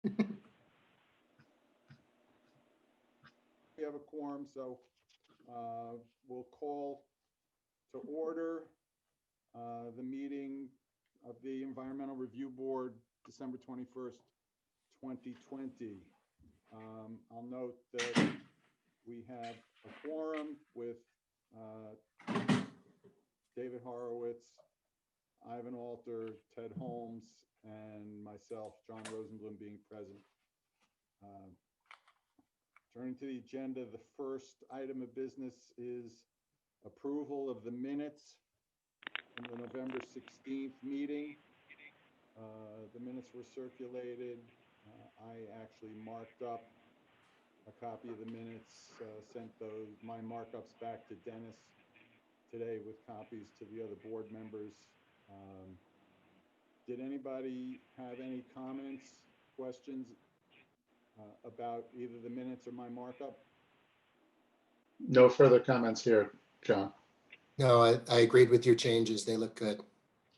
We have a quorum, so we'll call to order the meeting of the Environmental Review Board, December 21st, 2020. I'll note that we have a quorum with David Horowitz, Ivan Alter, Ted Holmes, and myself, John Rosenblum, being present. Turning to the agenda, the first item of business is approval of the minutes from the November 16th meeting. The minutes were circulated. I actually marked up a copy of the minutes, sent my markups back to Dennis today with copies to the other board members. Did anybody have any comments, questions about either the minutes or my markup? No further comments here, John. No, I agreed with your changes. They look good.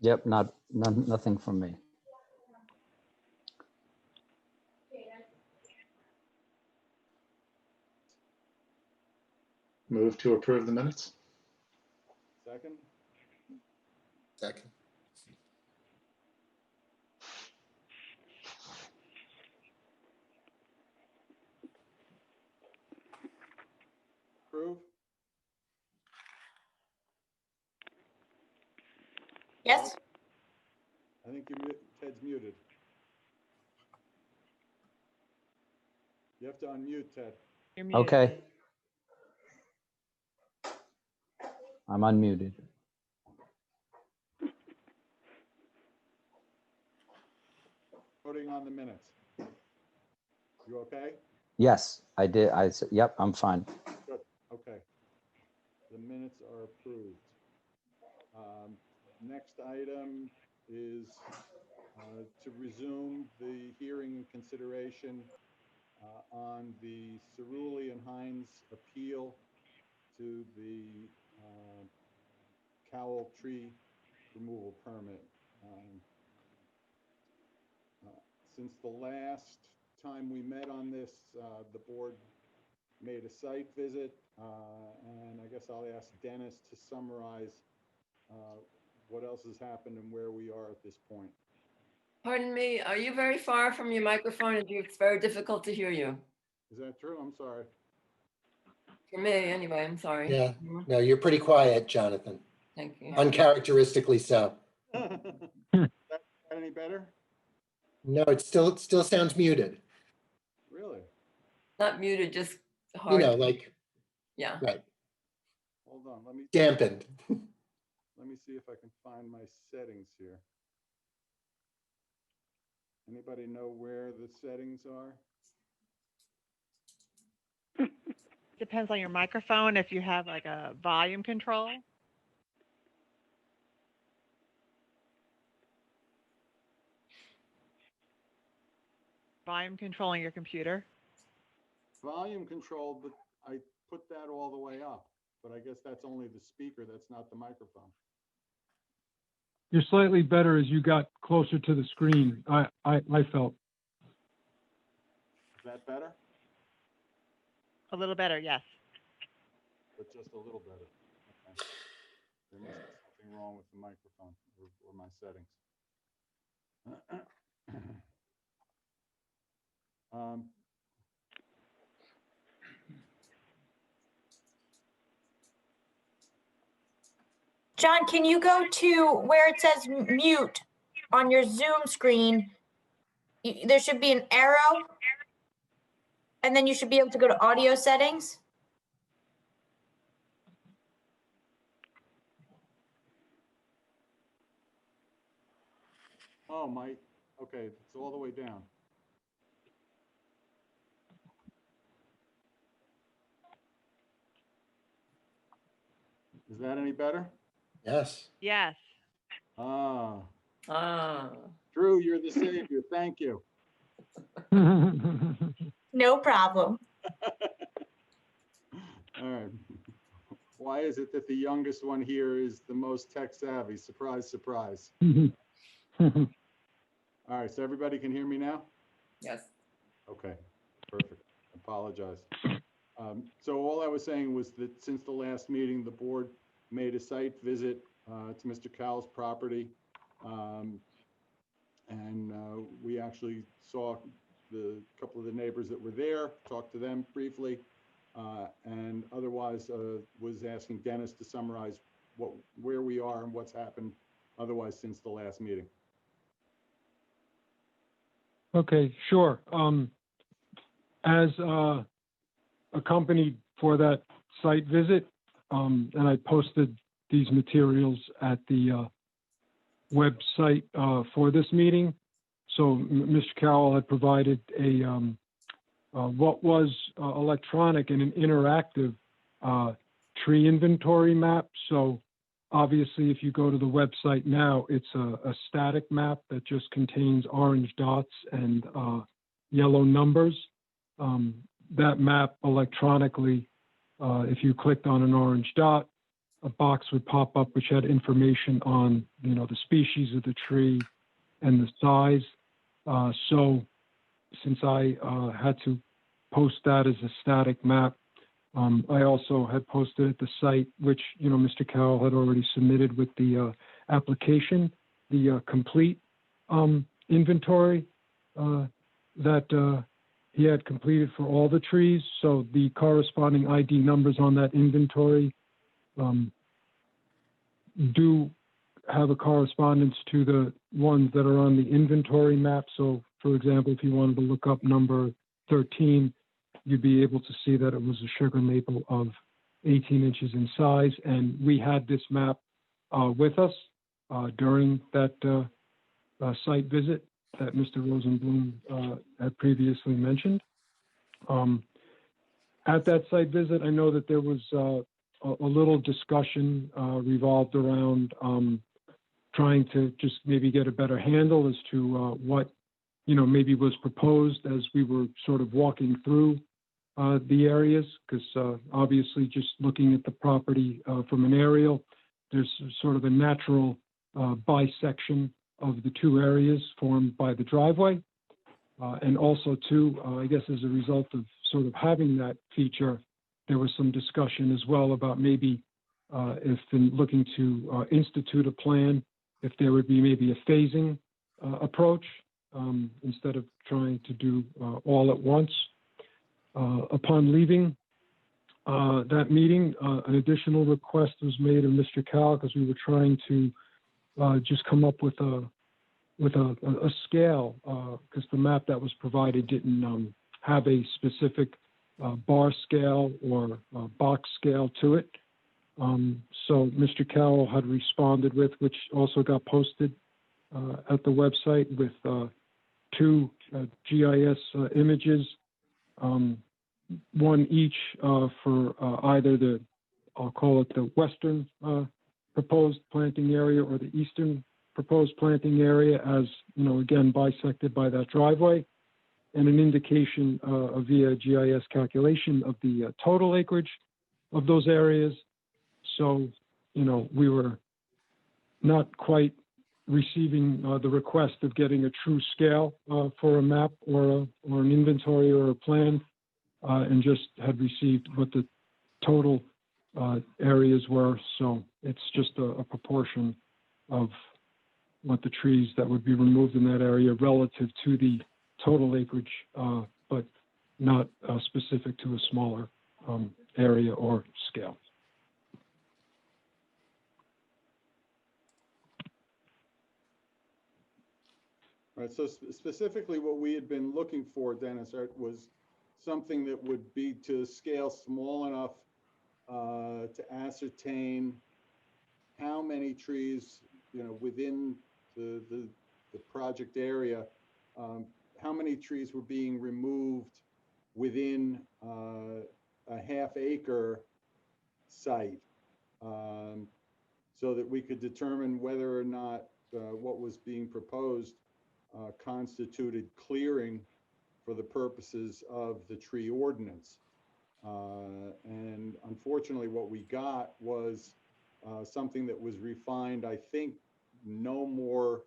Yep, nothing from me. Move to approve the minutes. Second? Second. Approve? Yes. I think Ted's muted. You have to unmute, Ted. You're muted. Okay. I'm unmuted. Voting on the minutes. You okay? Yes, I did. Yep, I'm fine. Good. Okay. The minutes are approved. Next item is to resume the hearing and consideration on the Cerulli and Hines appeal to the Cowell tree removal permit. Since the last time we met on this, the board made a site visit, and I guess I'll ask Dennis to summarize what else has happened and where we are at this point. Pardon me, are you very far from your microphone? It's very difficult to hear you. Is that true? I'm sorry. For me, anyway, I'm sorry. Yeah. No, you're pretty quiet, Jonathan. Thank you. Uncharacteristically so. That any better? No, it still sounds muted. Really? Not muted, just hard. You know, like, Yeah. right, Hold on. Let me dampened. see if I can find my settings here. Anybody know where the settings are? Depends on your microphone. If you have like a volume control. Volume controlling your computer. Volume control, but I put that all the way up. But I guess that's only the speaker. That's not the microphone. You're slightly better as you got closer to the screen. I felt. Is that better? A little better, yes. But just a little better. Okay. There must be something wrong with the microphone or my settings. John, can you go to where it says mute on your Zoom screen? There should be an arrow, and then you should be able to go to audio settings. Oh, okay, it's all the way down. Is that any better? Yes. Yes. Ah, Ah. Drew, you're the savior. Thank you. No problem. All right. Why is it that the youngest one here is the most tech savvy? Surprise, surprise. All right, so everybody can hear me now? Yes. Okay, perfect. Apologize. So all I was saying was that since the last meeting, the board made a site visit to Mr. Cowell's property. And we actually saw the couple of the neighbors that were there, talked to them briefly, and otherwise was asking Dennis to summarize where we are and what's happened otherwise since the last meeting. Okay, sure. As accompanied for that site visit, and I posted these materials at the website for this meeting. So Mr. Carroll had provided a what was electronic and an interactive tree inventory map. So obviously, if you go to the website now, it's a static map that just contains orange dots and yellow numbers. That map electronically, if you clicked on an orange dot, a box would pop up which had information on, the species of the tree and the size. So since I had to post that as a static map, I also had posted at the site, which, Mr. Carroll had already submitted with the application, the complete inventory that he had completed for all the trees. So the corresponding ID numbers on that inventory do have a correspondence to the ones that are on the inventory map. So, for example, if you wanted to look up number 13, you'd be able to see that it was a sugar maple of 18 inches in size. And we had this map with us during that site visit that Mr. Rosenblum had previously mentioned. At that site visit, I know that there was a little discussion revolved around trying to just maybe get a better handle as to what, maybe was proposed as we were sort of walking through the areas, because obviously just looking at the property from an aerial, there's sort of a natural bisection of the two areas formed by the driveway. And also too, I guess as a result of sort of having that feature, there was some discussion as well about maybe if in looking to institute a plan, if there would be maybe a phasing approach instead of trying to do all at once. Upon leaving that meeting, an additional request was made of Mr. Cal because we were trying to just come up with a scale because the map that was provided didn't have a specific bar scale or box scale to it. So Mr. Carroll had responded with, which also got posted at the website with two GIS images, one each for either the, I'll call it the western proposed planting area or the eastern proposed planting area as, again, bisected by that driveway, and an indication via GIS calculation of the total acreage of those areas. So, we were not quite receiving the request of getting a true scale for a map or an inventory or a plan, and just had received what the total areas were. So it's just a proportion of what the trees that would be removed in that area relative to the total acreage, but not specific to a smaller area or scale. All right, so specifically what we had been looking for, Dennis, was something that would be to scale small enough to ascertain how many trees, within the project area, how many trees were being removed within a half-acre site, so that we could determine whether or not what was being proposed constituted clearing for the purposes of the tree ordinance. And unfortunately, what we got was something that was refined, I think, no more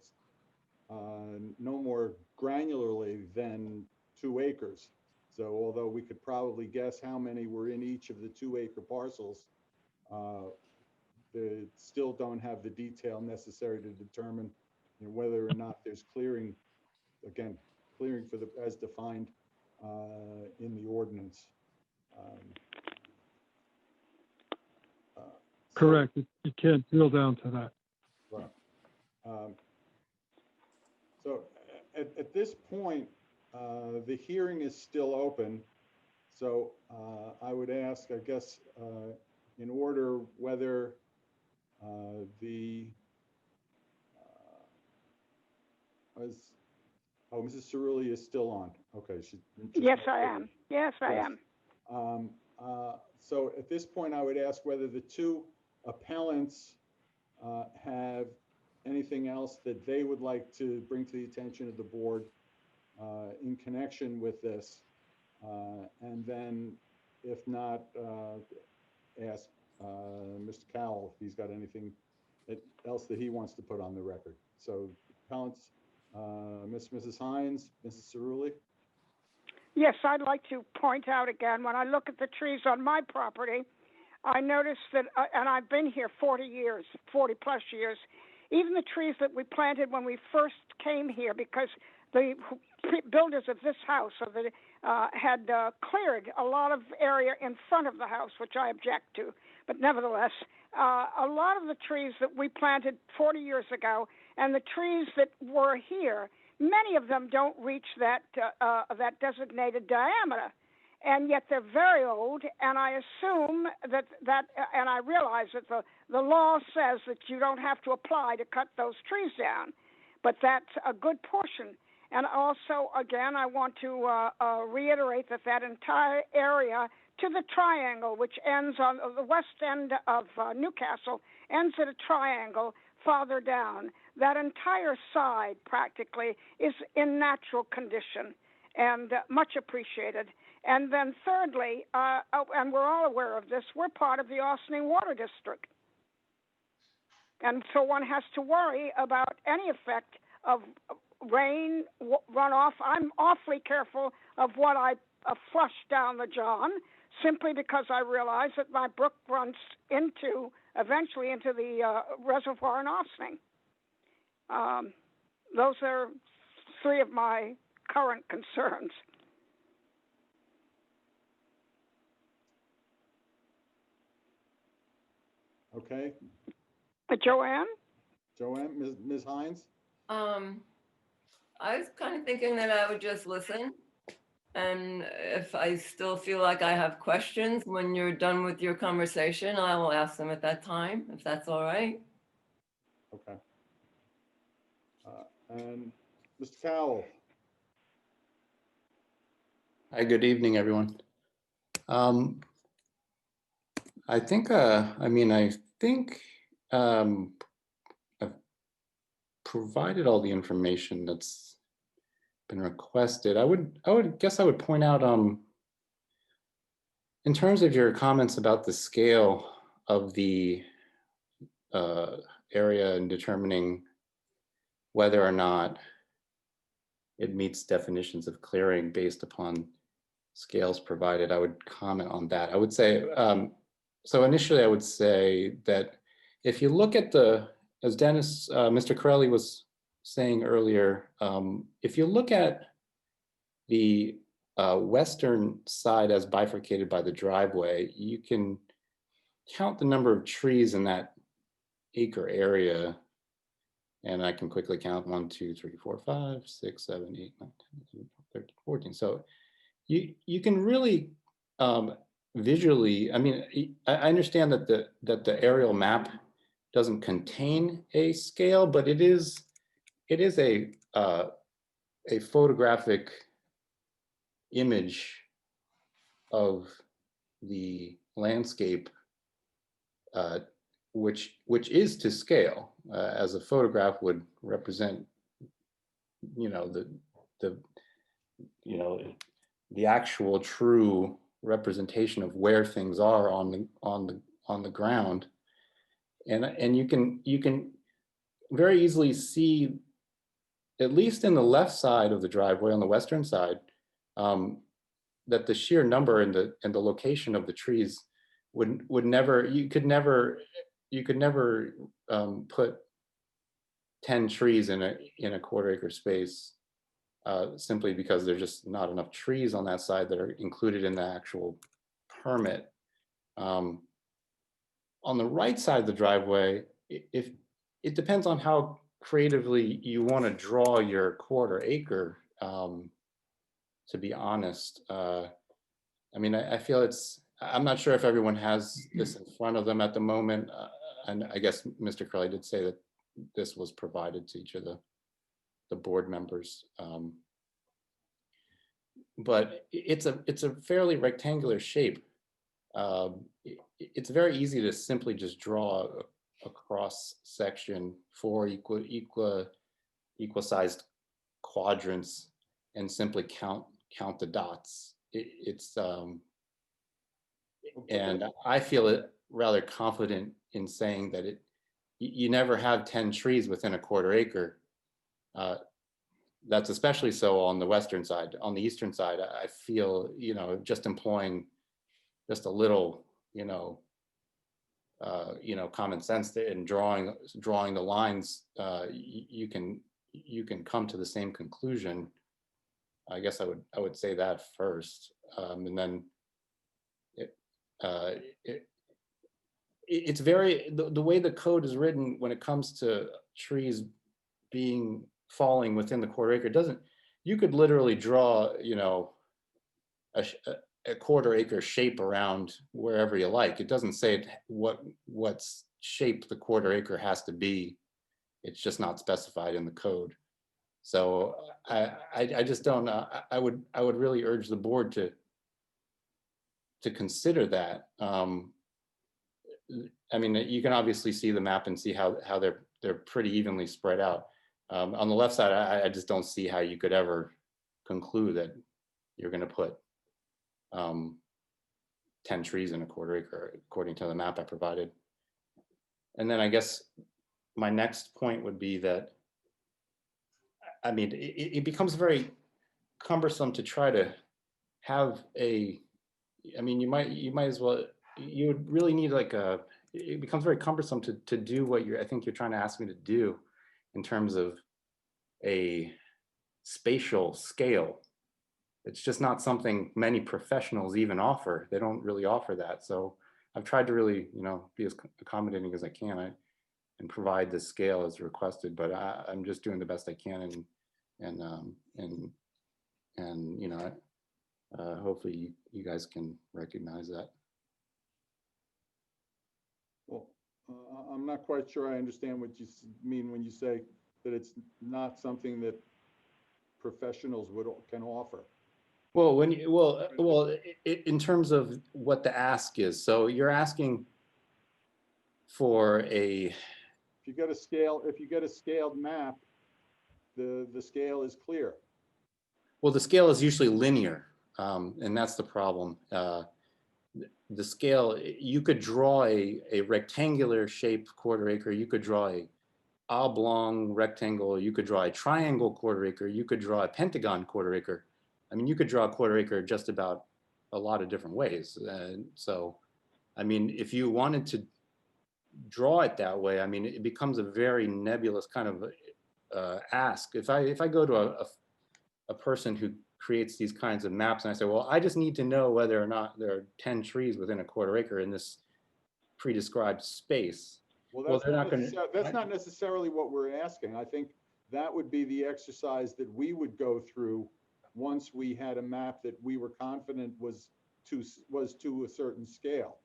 granularly than 2 acres. So although we could probably guess how many were in each of the 2-acre parcels, they still don't have the detail necessary to determine, you know, whether or not there's clearing, again, clearing for the, as defined in the ordinance. So- Correct. You can't drill down to that. Right. So at this point, the hearing is still open. So I would ask, I guess, in order whether Mrs. Cerulli is still on. Okay. Yes, I am. Yes, I Yes. am. So at this point, I would ask whether the 2 appellants have anything else that they would like to bring to the attention of the board in connection with this. And then if not, ask Mr. Cowell if he's got anything else that he wants to put on the record. So appellants, Mrs. Hines, Mrs. Cerulli. Yes, I'd like to point out again, when I look at the trees on my property, I noticed that, and I've been here 40 years, 40 plus years, even the trees that we planted when we first came here, because the builders of this house had cleared a lot of area in front of the house, which I object to. But nevertheless, a lot of the trees that we planted 40 years ago and the trees that were here, many of them don't reach that designated diameter. And yet they're very old, and I assume and I realize that the law says that you don't have to apply to cut those trees down, but that's a good portion. And also, again, I want to reiterate that entire area to the triangle, which ends on the west end of Newcastle, ends at a triangle farther down. That entire side practically is in natural condition and much appreciated. And then thirdly, and we're all aware of this, we're part of the Austining Water District. And so one has to worry about any effect of rain runoff. I'm awfully careful of what I flush down the John, simply because I realize that my brook runs eventually into the reservoir in Austining. Those are 3 of my current concerns. Okay. Joanne? Joanne, Ms. Hines? I was kind of thinking that I would just listen. And if I still feel like I have questions when you're done with your conversation, I will ask them at that time, if that's all right. Okay. And Mr. Cowell? Hi, good evening, everyone. I think I've provided all the information that's been requested. I would point out, in terms of your comments about the scale of the area and determining whether or not it meets definitions of clearing based upon scales provided, I would comment on that. I would say, so initially I would say that if you look at as Mr. Corelli was saying earlier, if you look at the western side as bifurcated by the driveway, you can count the number of trees in that acre area. And I can quickly count 1, 2, 3, 4, 5, 6, 7, 8, 9, 10, 11, 12, 13, 14. So you can really visually, I mean, I understand that the aerial map doesn't contain a scale, but it is a photographic image of the landscape, which is to scale, as a photograph would represent, the actual true representation of where things are on the ground, and you can very easily see, at least in the left side of the driveway on the western side, that the sheer number and the location of the trees would never, you could never put 10 trees in a quarter-acre space, simply because there's just not enough trees on that side that are included in the actual permit. On the right side of the driveway, if it depends on how creatively you want to draw your quarter-acre. To be honest, I mean, I feel I'm not sure if everyone has this in front of them at the moment, and I guess Mr. Corelli did say that this was provided to each of the board members. But it's a fairly rectangular shape. It's very easy to simply just draw a cross section for equal sized quadrants and simply count the dots. And I feel rather confident in saying that you never have 10 trees within a quarter-acre. That's especially so on the western side. On the eastern side, I feel, just employing just a little, common sense in drawing the lines, you can come to the same conclusion. I guess I would say that first, and then it's very the way the code is written when it comes to trees falling within the quarter-acre you could literally draw a quarter-acre shape around wherever you like. It doesn't say what shape the quarter-acre has to be. It's just not specified in the code. So I just don't. I would really urge the board to consider that. I mean, you can obviously see the map and see how they're pretty evenly spread out. On the left side, I just don't see how you could ever conclude that you're going to put 10 trees in a quarter-acre, according to the map I provided. And then I guess my next point would be that, I mean, it becomes very cumbersome to try to have I mean, you might as well, you would really need it becomes very cumbersome to do what I think you're trying to ask me to do in terms of a spatial scale. It's just not something many professionals even offer. They don't really offer that. So I've tried to really, be as accommodating as I can and provide the scale as requested, but I'm just doing the best I can, and hopefully you guys can recognize that. Well, I'm not quite sure I understand what you mean when you say that it's not something that professionals can offer. Well, in terms of what the ask is, so you're asking for if you get a scaled map, the scale is clear. Well, the scale is usually linear, and that's the problem. The scale, you could draw a rectangular shaped quarter-acre, you could draw a oblong rectangle, you could draw a triangle quarter-acre, you could draw a pentagon quarter-acre. I mean, you could draw a quarter-acre just about a lot of different ways. So, I mean, if you wanted to draw it that way, I mean, it becomes a very nebulous kind of ask. If I go to a person who creates these kinds of maps and I say, well, I just need to know whether or not there are 10 trees within a quarter-acre in this pre-described space. Well, that's not necessarily what we're asking. I think that would be the exercise that we would go through once we had a map that we were confident was to a certain scale.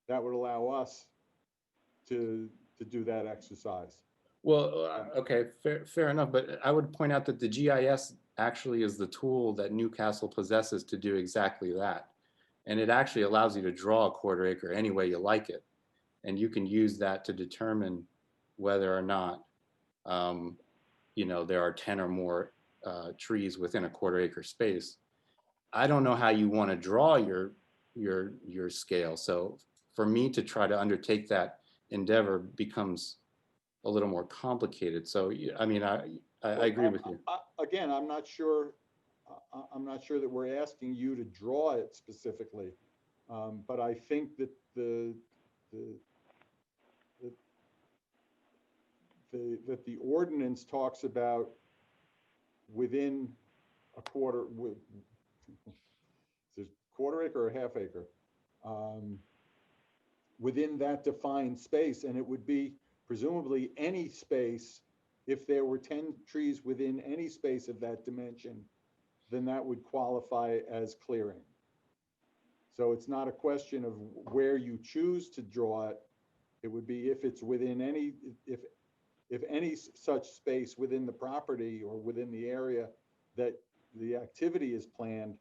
That would allow us to do that exercise. Well, okay, fair enough. But I would point out that the GIS actually is the tool that Newcastle possesses to do exactly that. And it actually allows you to draw a quarter-acre any way you like it. And you can use that to determine whether or not, there are 10 or more trees within a quarter-acre space. I don't know how you want to draw your scale. So for me to try to undertake that endeavor becomes a little more complicated. So, I mean, I agree with you. Again, I'm not sure I'm not sure that we're asking you to draw it specifically. But I think that that the ordinance talks about within a quarter, with, is it quarter acre or half acre? Within that defined space, and it would be presumably any space. If there were 10 trees within any space of that dimension, then that would qualify as clearing. So it's not a question of where you choose to draw it. It would be if it's within any, if any such space within the property or within the area that the activity is planned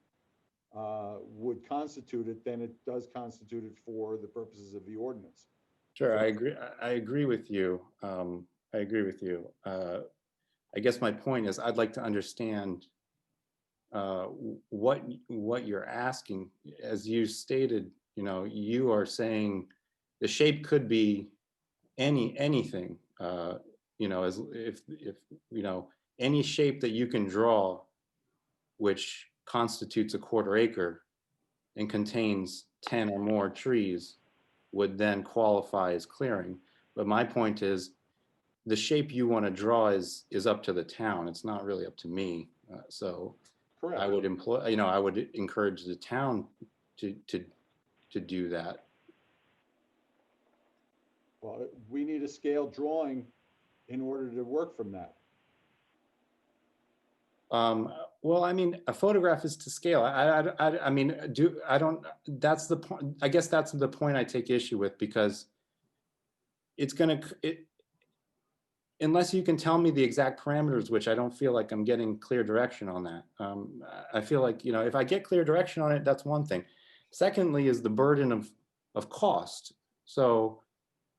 would constitute it, then it does constitute it for the purposes of the ordinance. Sure, I agree. I agree with you. I agree with you. I guess my point is I'd like to understand what you're asking. As you stated, you know, you are saying the shape could be anything. You know, as if you know, any shape that you can draw, which constitutes a quarter acre and contains 10 or more trees, would then qualify as clearing. But my point is, the shape you want to draw is up to the town. It's not really up to me. So Correct. I would employ, you know, I would encourage the town to do that. Well, we need a scale drawing in order to work from that. Well, I mean, a photograph is to scale. I mean, that's the point. I guess that's the point I take issue with, because it's unless you can tell me the exact parameters, which I don't feel like I'm getting clear direction on that. I feel like, you know, if I get clear direction on it, that's one thing. Secondly is the burden of cost. So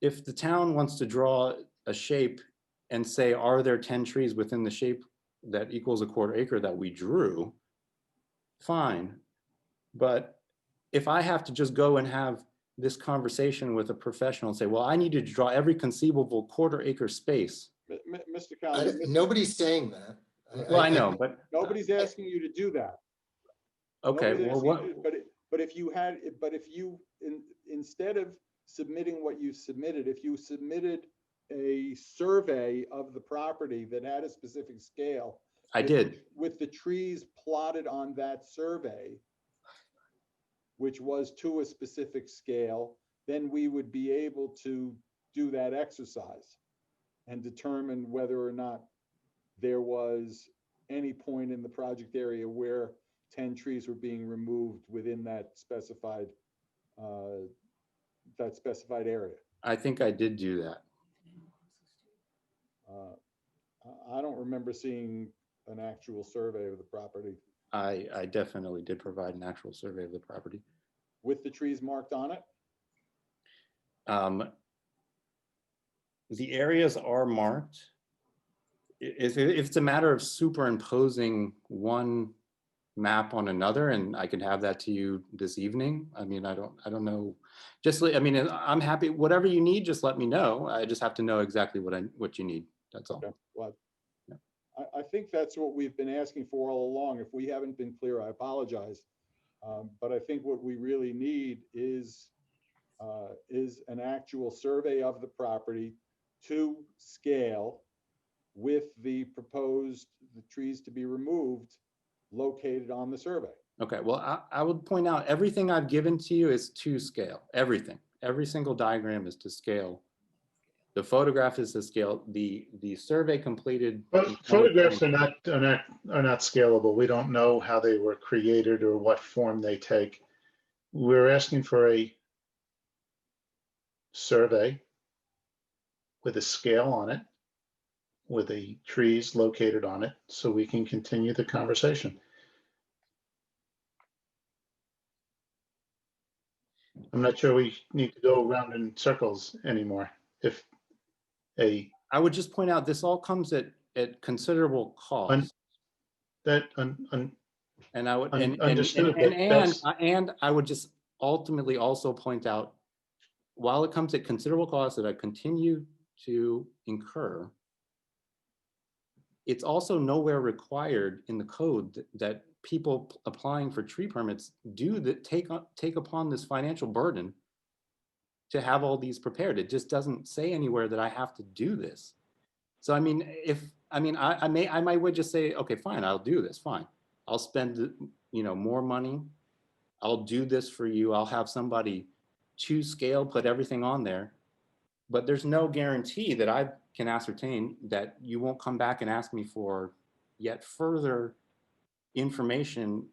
if the town wants to draw a shape and say, are there 10 trees within the shape that equals a quarter acre that we drew, fine. But if I have to just go and have this conversation with a professional and say, well, I need to draw every conceivable quarter acre space. Mr. Callen, Nobody's saying that. Well, I know, but nobody's asking you to do that. okay. Nobody's Well, asking you to- but if you instead of submitting what you submitted, if you submitted a survey of the property that had a specific scale, I did. with the trees plotted on that survey, which was to a specific scale, then we would be able to do that exercise and determine whether or not there was any point in the project area where 10 trees were being removed within that specified area. I think I did do that. I don't remember seeing an actual survey of the property I definitely did provide an actual survey of the property. with the trees marked on it. The areas are marked. If it's a matter of superimposing one map on another, and I can have that to you this evening. I mean, I don't know. I mean, I'm happy. Whatever you need, just let me know. I just have to know exactly what you need. That's all. Okay. Well, Yeah. I think that's what we've been asking for all along. If we haven't been clear, I apologize. But I think what we really need is an actual survey of the property to scale with the trees to be removed located on the survey. Okay, well, I would point out everything I've given to you is to scale. Everything, every single diagram is to scale. The photograph is to scale. The survey completed. But photographs are not scalable. We don't know how they were created or what form they take. We're asking for a survey with a scale on it, with the trees located on it, so we can continue the conversation. I'm not sure we need to go around in circles anymore. I would just point out, this all comes at considerable cost. And I would, Understood, and I would just ultimately also point out, while it comes at considerable cost that I continue to incur, it's also nowhere required in the code that people applying for tree permits take upon this financial burden to have all these prepared. It just doesn't say anywhere that I have to do this. So I mean, I might would just say, okay, fine, I'll do this, fine. I'll spend, more money. I'll do this for you. I'll have somebody to scale, put everything on there. But there's no guarantee that I can ascertain that you won't come back and ask me for yet further information,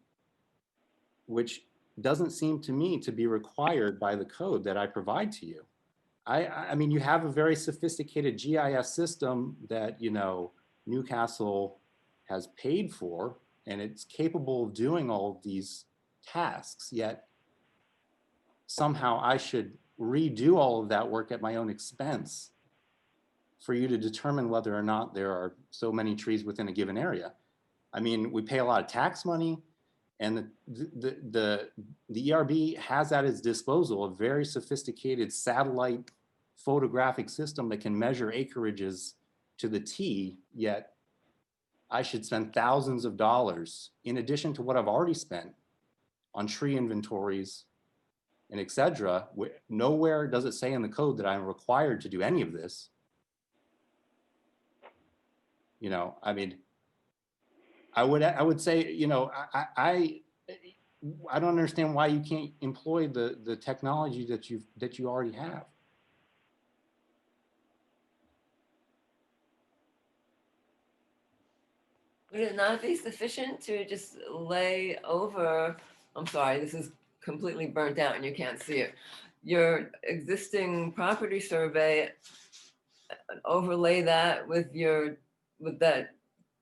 which doesn't seem to me to be required by the code that I provide to you. I mean, you have a very sophisticated GIS system that, Newcastle has paid for, and it's capable of doing all of these tasks, yet somehow I should redo all of that work at my own expense for you to determine whether or not there are so many trees within a given area. I mean, we pay a lot of tax money, and the ERB has at its disposal a very sophisticated satellite photographic system that can measure acreages to the T, yet I should spend thousands of dollars in addition to what I've already spent on tree inventories and et cetera. Nowhere does it say in the code that I'm required to do any of this. I mean, I would say, I don't understand why you can't employ the technology that you already have. Would it not be sufficient to just lay over, I'm sorry, this is completely burnt out and you can't see it, your existing property survey, overlay that with that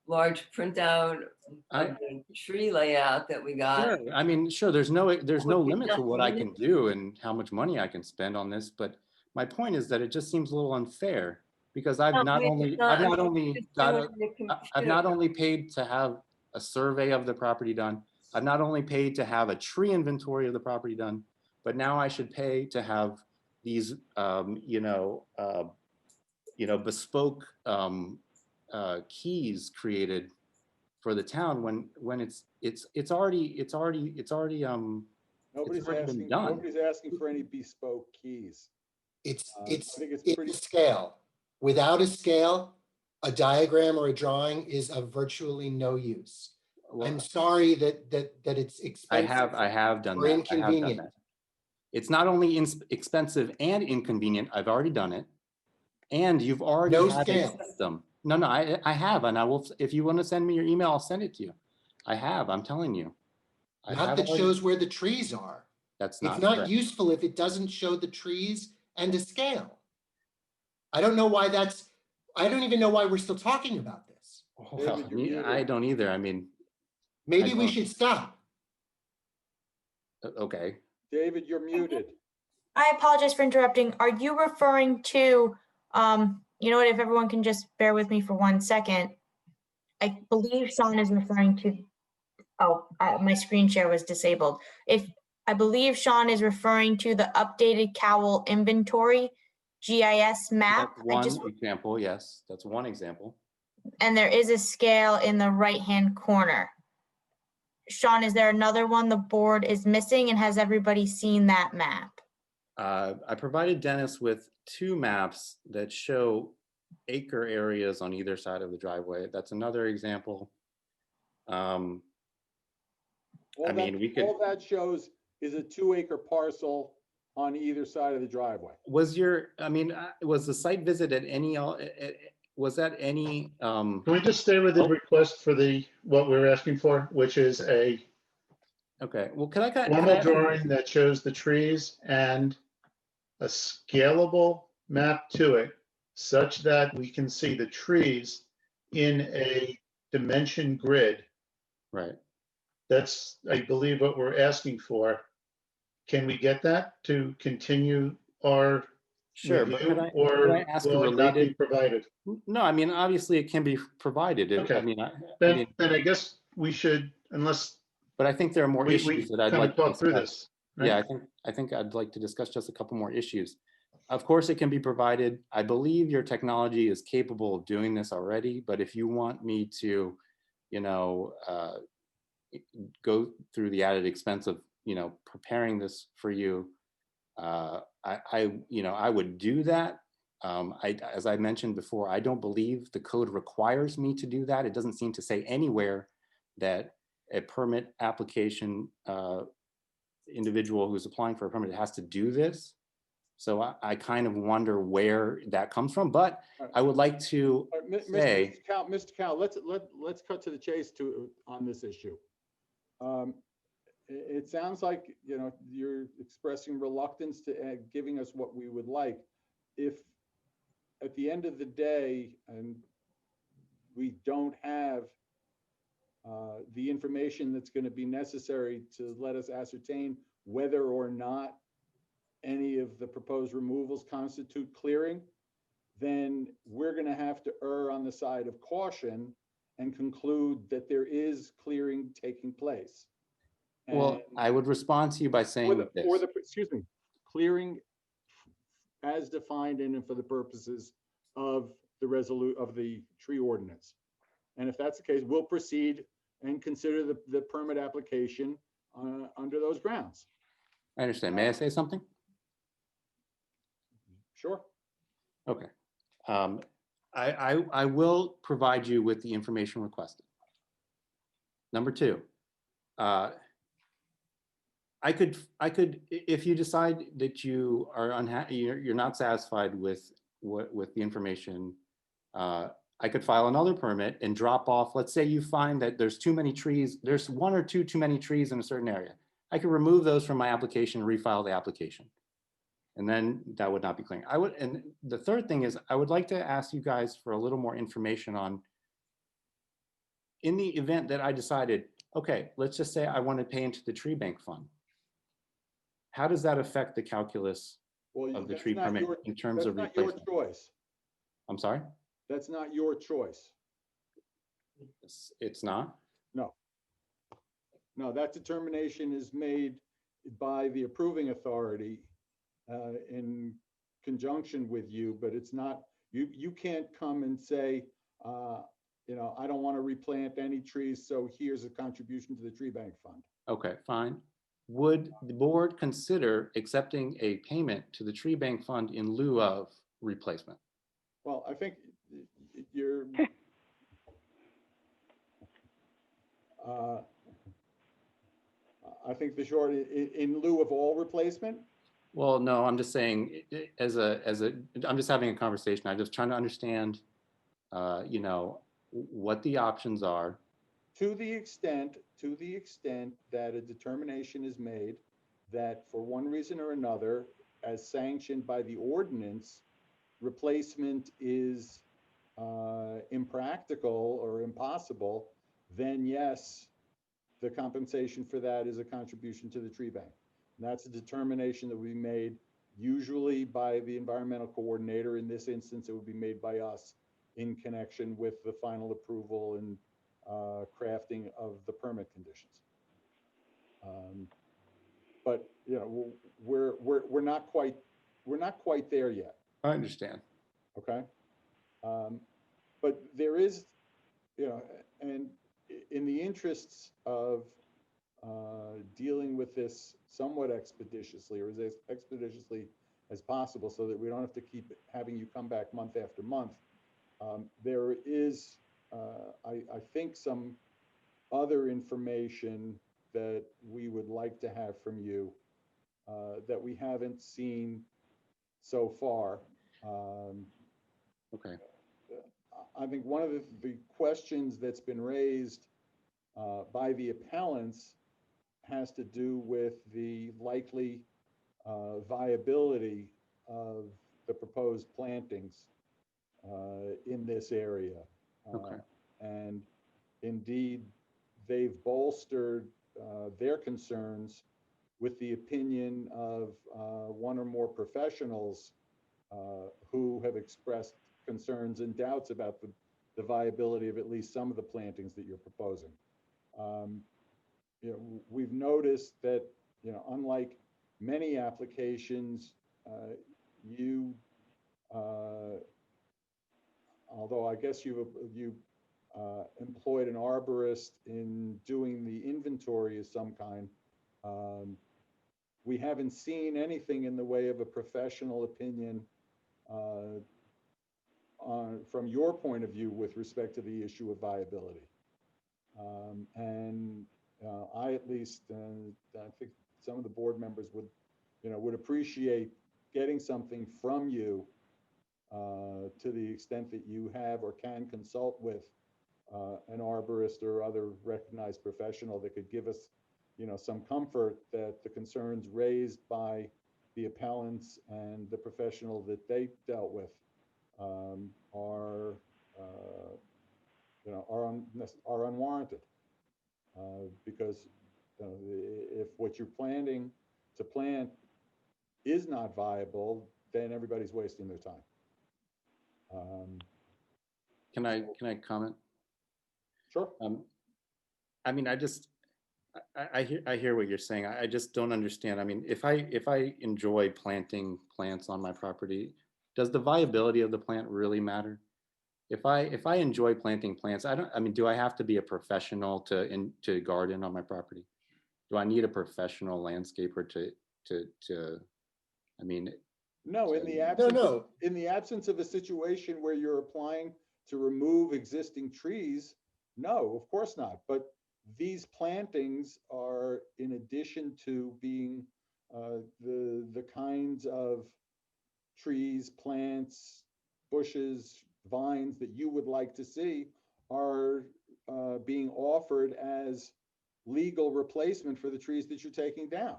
large printout of the tree layout that we got? Sure. I mean, sure, there's no Would limit you to what not I need can do and how much money I can spend on this, but my point is that it just seems a little unfair, because I've not only paid to have a survey of the property done, I've not only paid to have a tree inventory of the property done, but now I should pay to have these bespoke keys created for the town when it's already Nobody's been done. nobody's asking for any bespoke keys. It's I think it's it's pretty. a scale. Without a scale, a diagram or a drawing is of virtually no use. Well, I'm sorry that it's expensive. I have done or that. inconvenient. It's not only expensive and inconvenient. I've already done it, and you've already No had scale. a system. No, I have, and I will. If you want to send me your email, I'll send it to you. I have. I'm telling you. Not that shows where the trees are. That's It's not not correct. useful if it doesn't show the trees and a scale. I don't know why I don't even know why we're still talking about this. Well, I don't either. I mean, Maybe we should stop. Okay. David, you're muted. I apologize for interrupting. Are you referring to, you know what, if everyone can just bear with me for 1 second. I believe Sean is referring to, my screen share was disabled. I believe Sean is referring to the updated Cowell inventory GIS map. That's one example, yes. That's one example. And there is a scale in the right-hand corner. Sean, is there another one the board is missing, and has everybody seen that map? I provided Dennis with 2 maps that show acre areas on either side of the driveway. That's another example. All that shows is a 2-acre parcel on either side of the driveway. Was the site visit at any, was that any? Can we just stay with the request for what we're asking for, which is a Okay, well, can I formal drawing that shows the trees and a scalable map to it such that we can see the trees in a dimension grid? Right. That's, I believe, what we're asking for. Can we get that to continue our Sure, but review, could or I ask a will it not be related? provided? No, I mean, obviously it can be provided. Okay. Then I guess we should, unless but I think there are more we issues that I'd kind of like to talk through discuss. this. Right? Yeah, I think I'd like to discuss just a couple more issues. Of course, it can be provided. I believe your technology is capable of doing this already, but if you want me to, go through the added expense of, preparing this for you, I would do that. As I mentioned before, I don't believe the code requires me to do that. It doesn't seem to say anywhere that a permit application individual who's applying for a permit has to do this. So I kind of wonder where that comes from, but I would like to say, Mr. Cal, let's cut to the chase on this issue. It sounds like, you're expressing reluctance to giving us what we would like. If at the end of the day, and we don't have the information that's going to be necessary to let us ascertain whether or not any of the proposed removals constitute clearing, then we're going to have to err on the side of caution and conclude that there is clearing taking place. well, I would respond to you by saying Clearing as defined in and for the purposes of the tree ordinance. And if that's the case, we'll proceed and consider the permit application under those grounds. I understand. May I say something? Sure. Okay. I will provide you with the information requested. Number two, I could, if you decide that you are unhappy, you're not satisfied with the information, I could file another permit and drop off. Let's say you find that there's too many trees, there's one or two too many trees in a certain area. I could remove those from my application and refile the application. And then that would not be clearing. And the third thing is, I would like to ask you guys for a little more information on, in the event that I decided, okay, let's just say I want to pay into the tree bank fund. How does that affect the calculus of the tree permit in terms of replacement? That's not your choice. I'm sorry? That's not your choice. It's not? No. No, that determination is made by the approving authority in conjunction with you, but it's not, you can't come and say, I don't want to replant any trees, so here's a contribution to the tree bank fund. Okay, fine. Would the board consider accepting a payment to the tree bank fund in lieu of replacement? Well, I think you're, I think the short, in lieu of all replacement? Well, no, I'm just saying, I'm just having a conversation. I'm just trying to understand, what the options are. To the extent that a determination is made that for one reason or another, as sanctioned by the ordinance, replacement is impractical or impossible, then yes, the compensation for that is a contribution to the tree bank. And that's a determination that we made usually by the environmental coordinator. In this instance, it would be made by us in connection with the final approval and crafting of the permit conditions. But we're not quite there yet. I understand. Okay. But there is, and in the interests of dealing with this somewhat expeditiously, or as expeditiously as possible, so that we don't have to keep having you come back month after month, there is, I think, some other information that we would like to have from you that we haven't seen so far. Okay. I think one of the questions that's been raised by the appellants has to do with the likely viability of the proposed plantings in this area. Okay. And indeed, they've bolstered their concerns with the opinion of one or more professionals who have expressed concerns and doubts about the viability of at least some of the plantings that you're proposing. We've noticed that, unlike many applications, although I guess employed an arborist in doing the inventory of some kind. We haven't seen anything in the way of a professional opinion from your point of view with respect to the issue of viability. And I at least, I think some of the board members would appreciate getting something from you to the extent that you have or can consult with an arborist or other recognized professional that could give us, some comfort that the concerns raised by the appellants and the professional that they dealt with are unwarranted. Because if what you're planning to plant is not viable, then everybody's wasting their time. Can I comment? Sure. I mean, I hear what you're saying. I just don't understand. I mean, if I enjoy planting plants on my property, does the viability of the plant really matter? If I enjoy planting plants, do I have to be a professional to garden on my property? Do I need a professional landscaper No, in the absence of a situation where you're applying to remove existing trees, no, of course not. But these plantings are in addition to being the kinds of trees, plants, bushes, vines that you would like to see are being offered as legal replacement for the trees that you're taking down.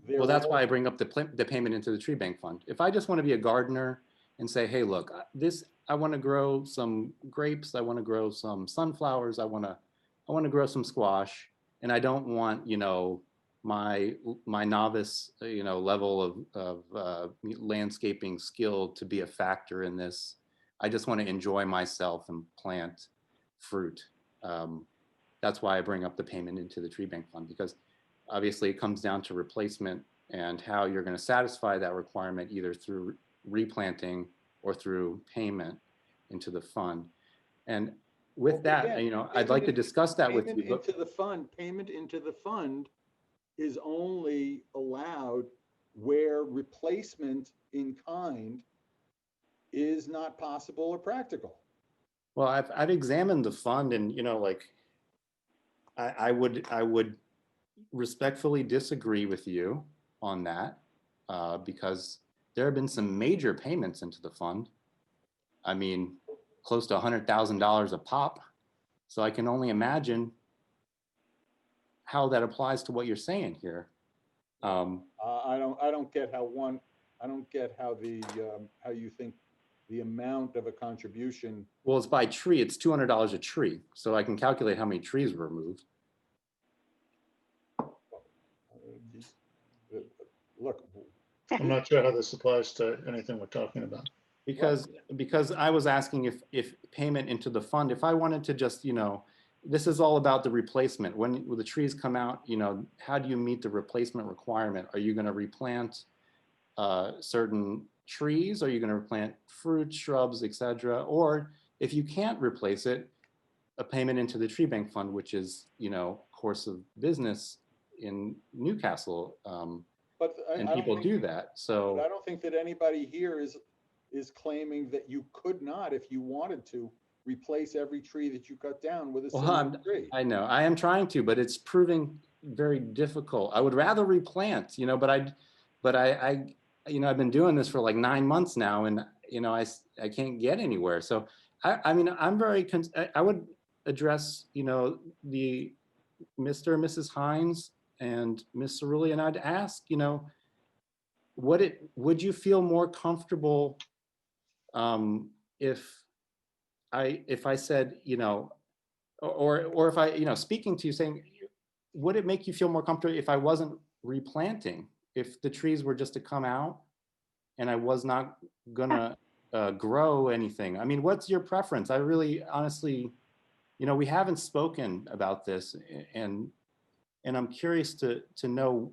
Well, that's why I bring up the payment into the tree bank fund. If I just want to be a gardener and say, hey, look, I want to grow some grapes, I want to grow some sunflowers, I want to grow some squash, and I don't want, my novice, level of landscaping skill to be a factor in this. I just want to enjoy myself and plant fruit. That's why I bring up the payment into the tree bank fund, because obviously it comes down to replacement and how you're going to satisfy that requirement, either through replanting or through payment into the fund. And with that, I'd like to discuss that with you. Payment into the fund is only allowed where replacement in kind is not possible or practical. Well, I've examined the fund, and I would respectfully disagree with you on that, because there have been some major payments into the fund. I mean, close to $100,000 a pop. So I can only imagine how that applies to what you're saying here. I don't get how you think the amount of a contribution. Well, it's by tree. It's $200 a tree. So I can calculate how many trees were removed. Look, I'm not sure how this applies to anything we're talking about. Because I was asking if payment into the fund, if I wanted to just, this is all about the replacement. When the trees come out, how do you meet the replacement requirement? Are you going to replant certain trees? Are you going to replant fruit, shrubs, etc.? Or if you can't replace it, a payment into the tree bank fund, which is, course of business in Newcastle. And people do that. So I don't think that anybody here is claiming that you could not, if you wanted to, replace every tree that you cut down with a single tree. I know, I am trying to, but it's proving very difficult. I would rather replant, but I I've been doing this for like 9 months now, and I can't get anywhere. So I'm very, I would address, the Mr. and Mrs. Hines and Ms. Cerulli, and I'd ask, would you feel more comfortable if I said, or if I, speaking to you, saying, would it make you feel more comfortable if I wasn't replanting, if the trees were just to come out and I was not gonna grow anything? I mean, what's your preference? I really, honestly, we haven't spoken about this, and I'm curious to know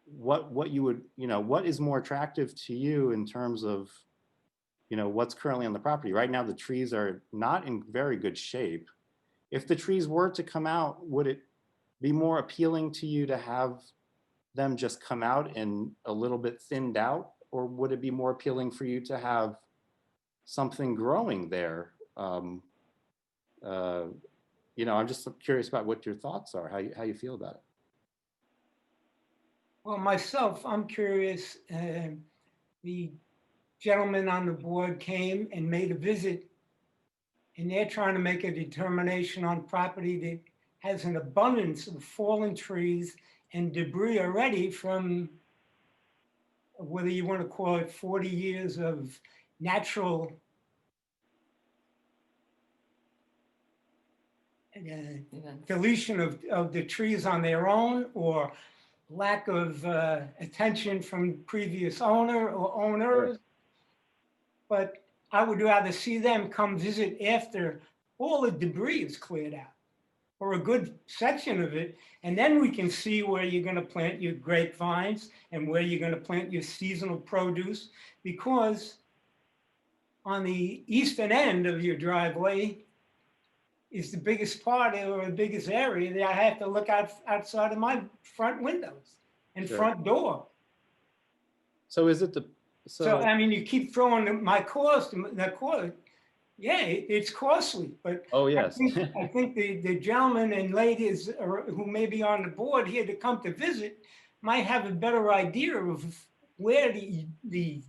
what you would, what is more attractive to you in terms of, what's currently on the property. Right now, the trees are not in very good shape. If the trees were to come out, would it be more appealing to you to have them just come out and a little bit thinned out? Or would it be more appealing for you to have something growing there? I'm just curious about what your thoughts are, how you feel about it. Well, myself, I'm curious. The gentleman on the board came and made a visit, and they're trying to make a determination on property that has an abundance of fallen trees and debris already from, whether you want to call it 40 years of natural deletion of the trees on their own, or lack of attention from previous owner or owners. But I would rather see them come visit after all the debris is cleared out, or a good section of it, and then we can see where you're going to plant your grapevines and where you're going to plant your seasonal produce, because on the eastern end of your driveway is the biggest part or the biggest area that I have to look outside of my front windows and front door. So is it So I mean, you keep throwing my cost, yeah, it's costly, but oh yes, I think the gentlemen and ladies who may be on the board here to come to visit might have a better idea of where the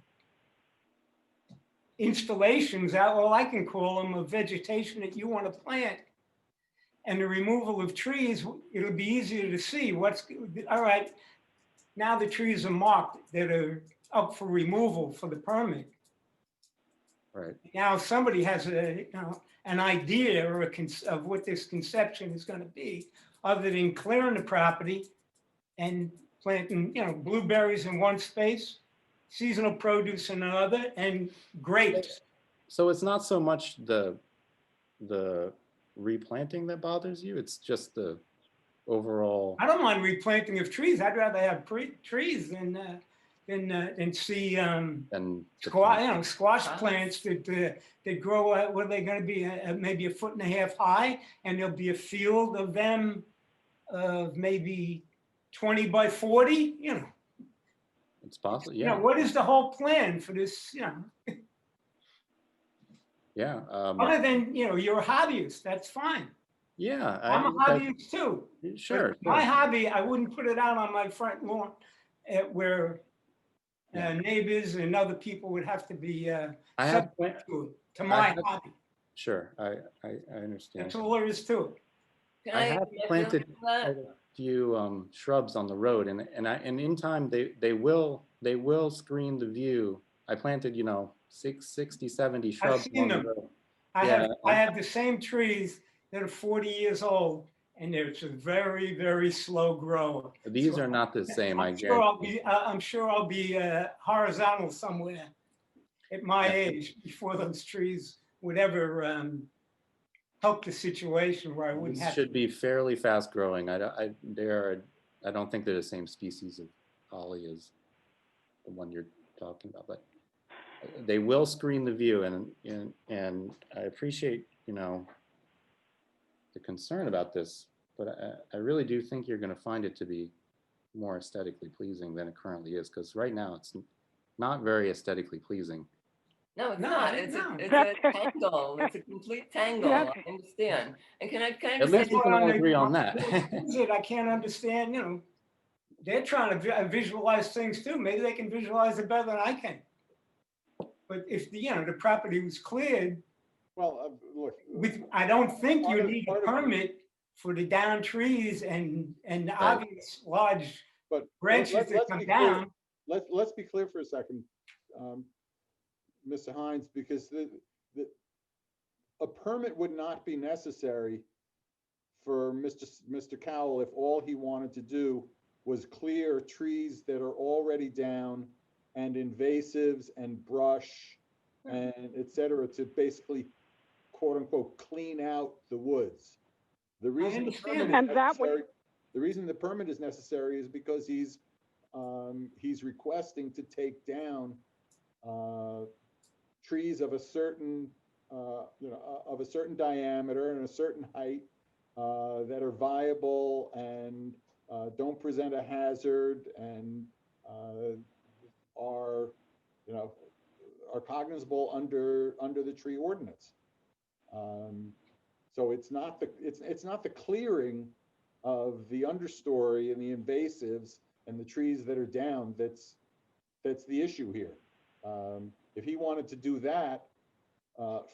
installations, all I can call them, of vegetation that you want to plant, and the removal of trees. It'll be easier to see what's, all right, now the trees are marked that are up for removal for the permit. Right. Now somebody has an idea or of what this conception is going to be, other than clearing the property and planting, blueberries in one space, seasonal produce in another, and grapes. So it's not so much the replanting that bothers you, it's just the overall. I don't mind replanting of trees. I'd rather have trees than see squash plants that grow out. What are they going to be? Maybe 1.5 foot high, and there'll be a field of them of maybe 20 by 40. It's possible. Yeah. What is the whole plan for this? Yeah. Other than you're a hobbyist, that's fine. Yeah, I'm a hobbyist too. Sure. My hobby, I wouldn't put it out on my front lawn, where neighbors and other people would have to be subject to my hobby. Sure, I understand. That's all there is to it. I have planted a few shrubs on the road, and in time they will screen the view. I planted 60, 70 shrubs. I've seen them. I have the same trees that are 40 years old, and it's a very, very slow grower. These are not the same. I'm sure I'll be horizontal somewhere at my age before those trees would ever help the situation where I wouldn't have. Should be fairly fast growing. I don't think they're the same species of holly as the one you're talking about, but they will screen the view, and I appreciate the concern about this, but I really do think you're going to find it to be more aesthetically pleasing than it currently is, because right now it's not very aesthetically pleasing. No, it's not. It's a tangle. It's a complete tangle. Yeah. I understand. And can I At least we can all agree on that. I can't understand, they're trying to visualize things too. Maybe they can visualize it better than I can. But if the property was cleared, Well, look. I don't think you need a permit for the down trees and the obvious large branches that come down. Let's be clear for a second, Mr. Hines, because a permit would not be necessary for Mr. Cowell if all he wanted to do was clear trees that are already down and invasives and brush and et cetera, to basically, quote unquote, clean out the woods. The reason the permit is necessary is because he's requesting to take down trees of a certain, of a certain diameter and a certain height that are viable and don't present a hazard and are, are cognizable under the tree ordinance. So it's not the clearing of the understory and the invasives and the trees that are down that's the issue here. If he wanted to do that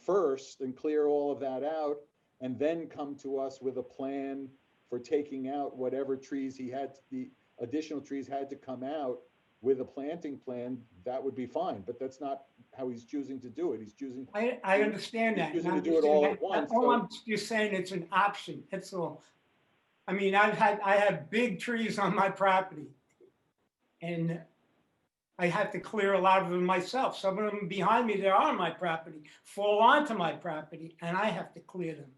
first and clear all of that out and then come to us with a plan for taking out whatever trees the additional trees had to come out with a planting plan, that would be fine. But that's not how he's choosing to do it. He's choosing. I understand that. He's choosing and to I'm do it just all saying at once. all So- I'm just saying it's an option. That's all. I mean, I have big trees on my property, and I have to clear a lot of them myself. Some of them behind me that are on my property fall onto my property, and I have to clear them.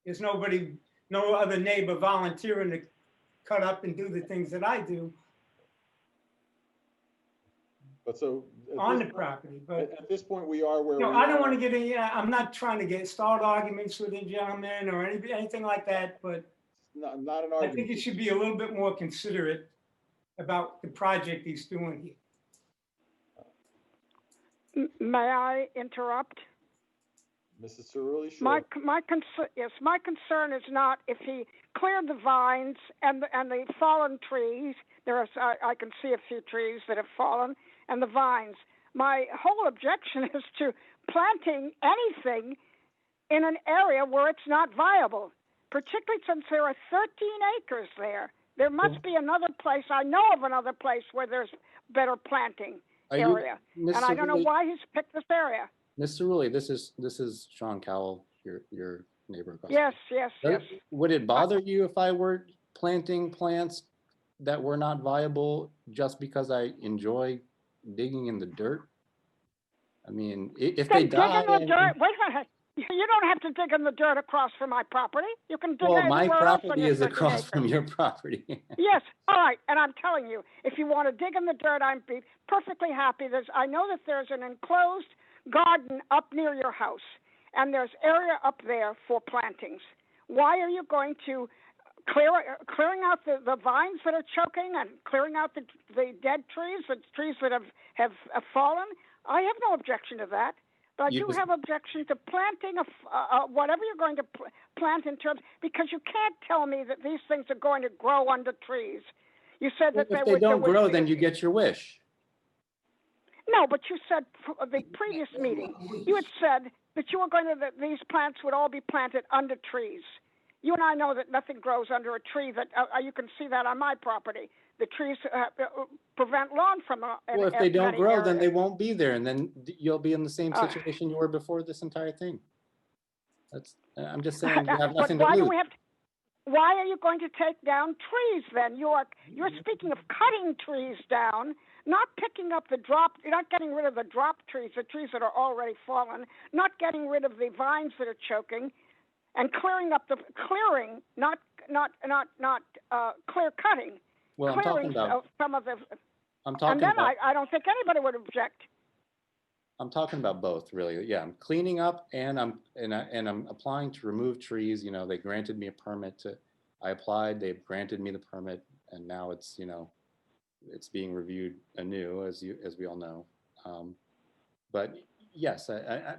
There's no other neighbor volunteering to cut up and do the things that I do But so on the property. But at this point, we are where no, we I don't are. want to get in. I'm not trying to start arguments with the gentleman or anything like that. But Not an I argument. think it should be a little bit more considerate about the project he's doing here. May I interrupt? Mrs. Cerulli, sure. My concern is not if he cleared the vines and the fallen trees. I can see a few trees that have fallen, and the vines. My whole objection is to planting anything in an area where it's not viable, particularly since there are 13 acres there. There must be another place. I know of another place where there's better planting area, and I don't know why he's picked this area. Mr. Cerulli, this is Sean Cowell, your neighbor across. Yes. Would it bother you if I were planting plants that were not viable just because I enjoy digging in the dirt? I mean, if they die. Dig in the dirt. Wait a minute. You don't have to dig in the dirt across from my property. You can dig Well, my anywhere else on property your is 13 across acres. from your property. Yes, all right, and I'm telling you, if you want to dig in the dirt, I'd be perfectly happy. I know that there's an enclosed garden up near your house, and there's area up there for plantings. Why are you going to clearing out the vines that are choking and clearing out the dead trees, the trees that have fallen? I have no objection to that. But I do have objection to planting whatever you're going to plant in terms, because you can't tell me that these things are going to grow under trees. You said that If they don't grow, then you get your wish. No, but you said the previous meeting, you had said that you were that these plants would all be planted under trees. You and I know that nothing grows under a tree. That you can see that on my property. The trees prevent lawn from. Well, if they don't grow, then they won't be there, and then you'll be in the same situation you were before this entire thing. I'm just saying you have nothing to lose. Why are you going to take down trees then? You're speaking of cutting trees down, not picking up you're not getting rid of the drop trees, the trees that are already fallen, not getting rid of the vines that are choking, and clearing up not clear cutting. Well, I'm talking about some of the. I'm talking and then about. I don't think anybody would object. I'm talking about both, really. Yeah, I'm cleaning up and I'm applying to remove trees. You know, they granted me a permit I applied, they've granted me the permit, and now it's, it's being reviewed anew, as we all know. But yes,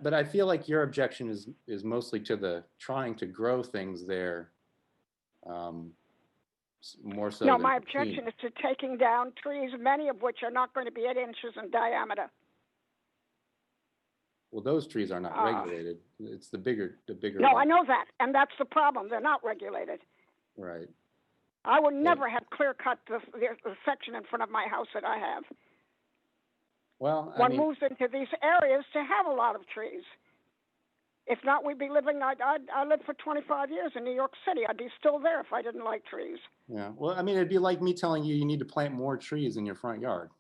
but I feel like your objection is mostly to the trying to grow things there. More so. No, my objection is to taking down trees, many of which are not going to be 8 inches in diameter. Well, those trees are not regulated. It's the bigger. No, I know that, and that's the problem. They're not regulated. Right. I would never have clear cut the section in front of my house that I have. Well, one moves into these areas to have a lot of trees. If not, we'd be living. I lived for 25 years in New York City. I'd be still there if I didn't like trees. Yeah. Well, I mean, it'd be like me telling you need to plant more trees in your front yard.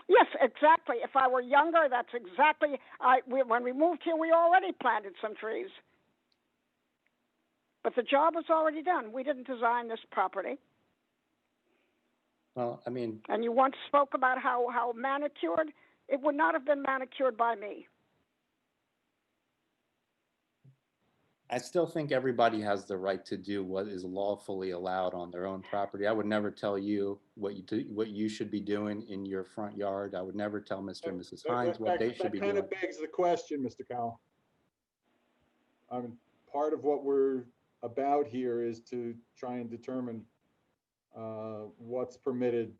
Yes, exactly. If I were younger, that's exactly. When we moved here, we already planted some trees. But the job was already done. We didn't design this property. Well, I mean. And you once spoke about how manicured It would not have been manicured by me. I still think everybody has the right to do what is lawfully allowed on their own property. I would never tell you what you should be doing in your front yard. I would never tell Mr. and Mrs. Hines what they should be That kind doing. of begs the question, Mr. Cowell. I mean, part of what we're about here is to try and determine what's permitted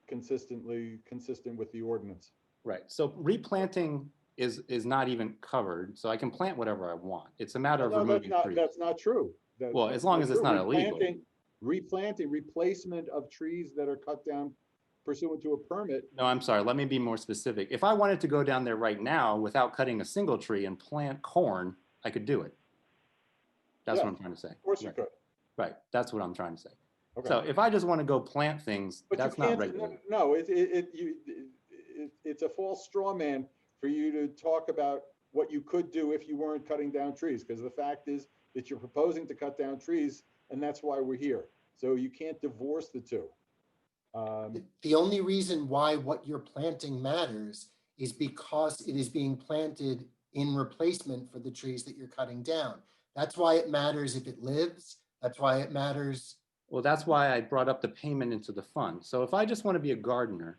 consistent with the ordinance. Right. So replanting is not even covered, so I can plant whatever I want. It's a matter of removing trees. That's not true. Well, as long as it's not illegal. Replanting, replacement of trees that are cut down pursuant to a permit. No, I'm sorry. Let me be more specific. If I wanted to go down there right now without cutting a single tree and plant corn, I could do it. That's what I'm trying to say. Of course you could. Right. That's what I'm trying to say. Okay. So if I just want to go plant things, But that's you can't, not regulated. no, it's a false straw man for you to talk about what you could do if you weren't cutting down trees, because the fact is that you're proposing to cut down trees, and that's why we're here. So you can't divorce the two. The only reason why what you're planting matters is because it is being planted in replacement for the trees that you're cutting down. That's why it matters if it lives. That's why it matters. Well, that's why I brought up the payment into the fund. So if I just want to be a gardener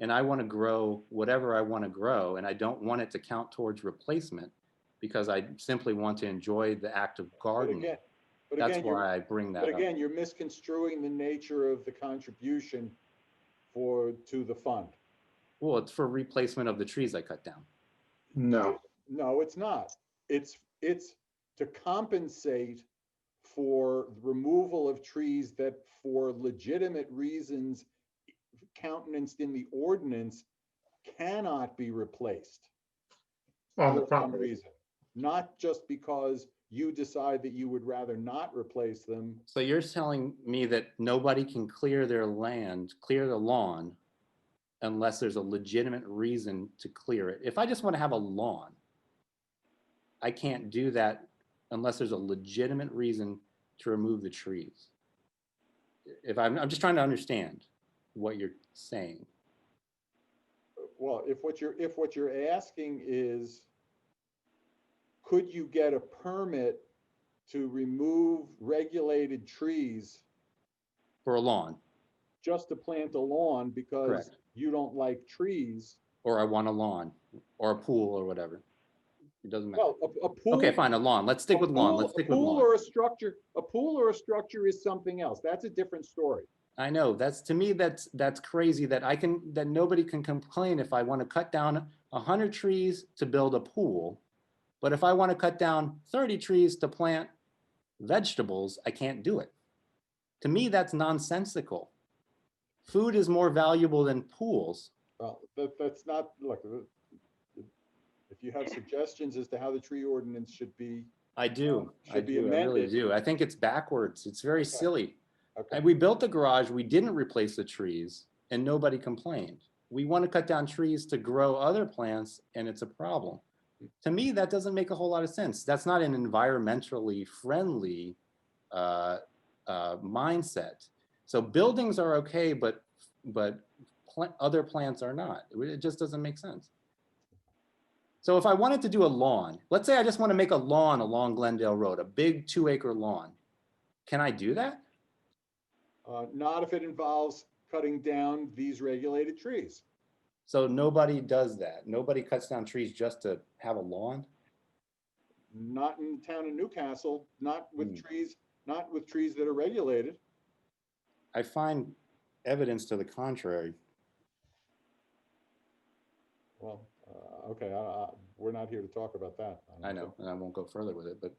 and I want to grow whatever I want to grow, and I don't want it to count towards replacement because I simply want to enjoy the act of gardening, that's why I bring that up. But again, you're misconstruing the nature of the contribution to the fund. Well, it's for replacement of the trees I cut down. No. No, it's not. It's to compensate for removal of trees that for legitimate reasons countenanced in the ordinance cannot be replaced On the for some property. reason, not just because you decide that you would rather not replace them. So you're telling me that nobody can clear their land, clear the lawn, unless there's a legitimate reason to clear it. If I just want to have a lawn, I can't do that unless there's a legitimate reason to remove the trees. If I'm just trying to understand what you're saying. Well, if what you're asking is, could you get a permit to remove regulated trees For a lawn. just to plant a lawn because Correct. you don't like trees? Or I want a lawn or a pool or whatever. It doesn't matter. Well, a pool. Okay, fine, a lawn. Let's stick with lawn. Let's stick with pool lawn. or a structure. A pool or a structure is something else. That's a different story. I know, to me, that's crazy that nobody can complain if I want to cut down 100 trees to build a pool. But if I want to cut down 30 trees to plant vegetables, I can't do it. To me, that's nonsensical. Food is more valuable than pools. Well, that's not, look, if you have suggestions as to how the tree ordinance should be. I do. I Should be do. I really amended. do. I think it's backwards. It's very silly. Okay. And we built the garage, we didn't replace the trees, and nobody complained. We want to cut down trees to grow other plants, and it's a problem. To me, that doesn't make a whole lot of sense. That's not an environmentally friendly mindset. So buildings are okay, but other plants are not. It just doesn't make sense. So if I wanted to do a lawn, let's say I just want to make a lawn along Glendale Road, a big 2-acre lawn. Can I do that? Not if it involves cutting down these regulated trees. So nobody does that. Nobody cuts down trees just to have a lawn. Not in the town of Newcastle, not with trees that are regulated. I find evidence to the contrary. Well, okay, we're not here to talk about that. I know, and I won't go further with it, but.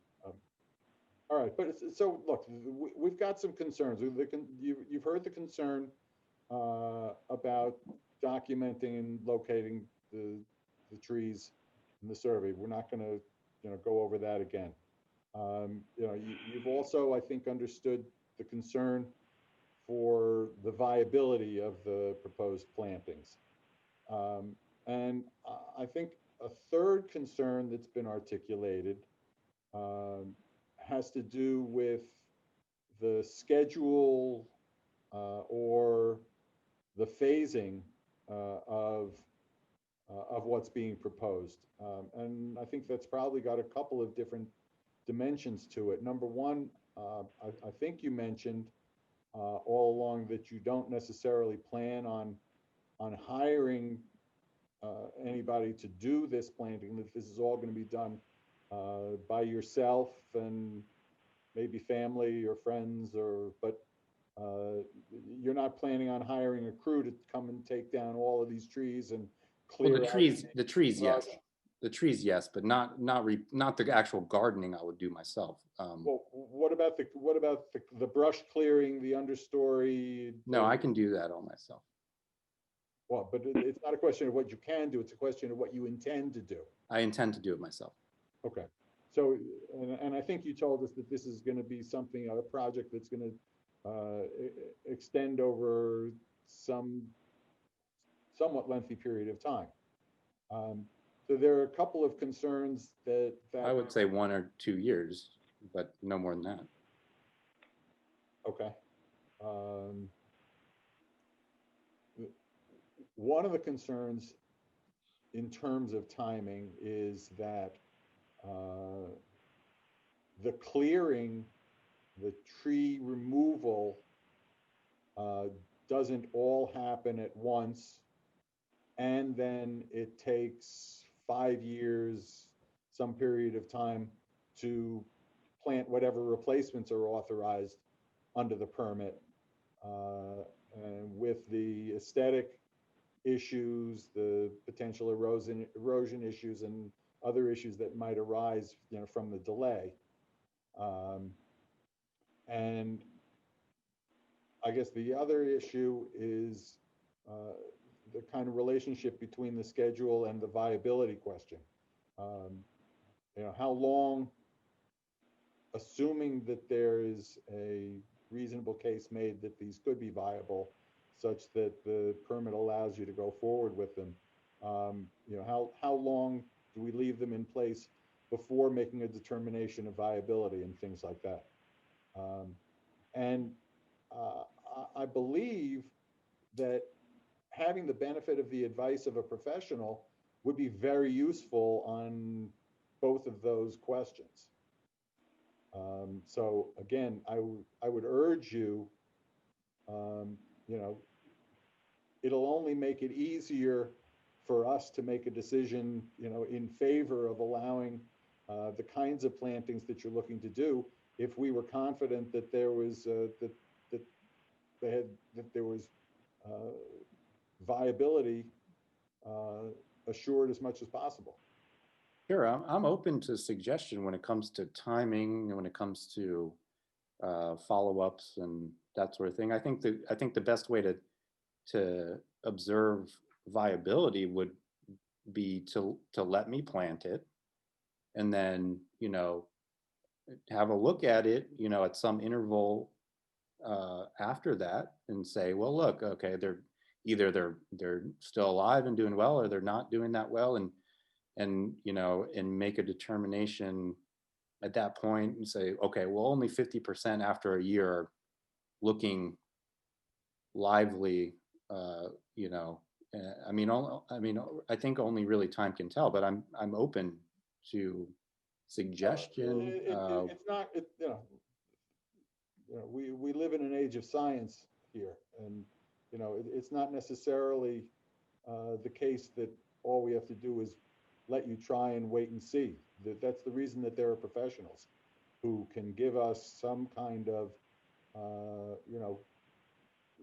All right, but so look, we've got some concerns. You've heard the concern about documenting and locating the trees in the survey. We're not going to go over that again. You've also, I think, understood the concern for the viability of the proposed plantings. And I think a third concern that's been articulated has to do with the schedule or the phasing of of what's being proposed. And I think that's probably got a couple of different dimensions to it. Number one, I think you mentioned all along that you don't necessarily plan on hiring anybody to do this planting, that this is all going to be done by yourself and maybe family or friends, but you're not planning on hiring a crew to come and take down all of these trees and clear Well, out the trees, yes. brush. The trees, yes, but not the actual gardening I would do myself. Well, what about the brush clearing, the understory? No, I can do that all myself. Well, but it's not a question of what you can do, it's a question of what you intend to do. I intend to do it myself. Okay. So, and I think you told us that this is going to be something, a project that's going to extend over somewhat lengthy period of time. So there are a couple of concerns that I would say 1 or 2 years, but no more than that. Okay. One of the concerns in terms of timing is that the clearing, the tree removal doesn't all happen at once, and then it takes 5 years, some period of time, to plant whatever replacements are authorized under the permit. And with the aesthetic issues, the potential erosion issues, and other issues that might arise, from the delay. And I guess the other issue is the kind of relationship between the schedule and the viability question. How long, assuming that there is a reasonable case made that these could be viable, such that the permit allows you to go forward with them, how long do we leave them in place before making a determination of viability and things like that? I believe that having the benefit of the advice of a professional would be very useful on both of those questions. So again, I would urge you, it'll only make it easier for us to make a decision, in favor of allowing the kinds of plantings that you're looking to do, if we were confident that there was viability assured as much as possible. Sure, I'm open to suggestion when it comes to timing and when it comes to follow-ups and that sort of thing. I think the best way to observe viability would be to let me plant it, and then have a look at it at some interval after that, and say, well, look, okay, they're still alive and doing well, or they're not doing that well, and make a determination at that point and say, okay, well, only 50% after a year are looking lively. I think only really time can tell, but I'm open to suggestion. It's not, we live in an age of science here, and it's not necessarily the case that all we have to do is let you try and wait and see. That's the reason that there are professionals who can give us some kind of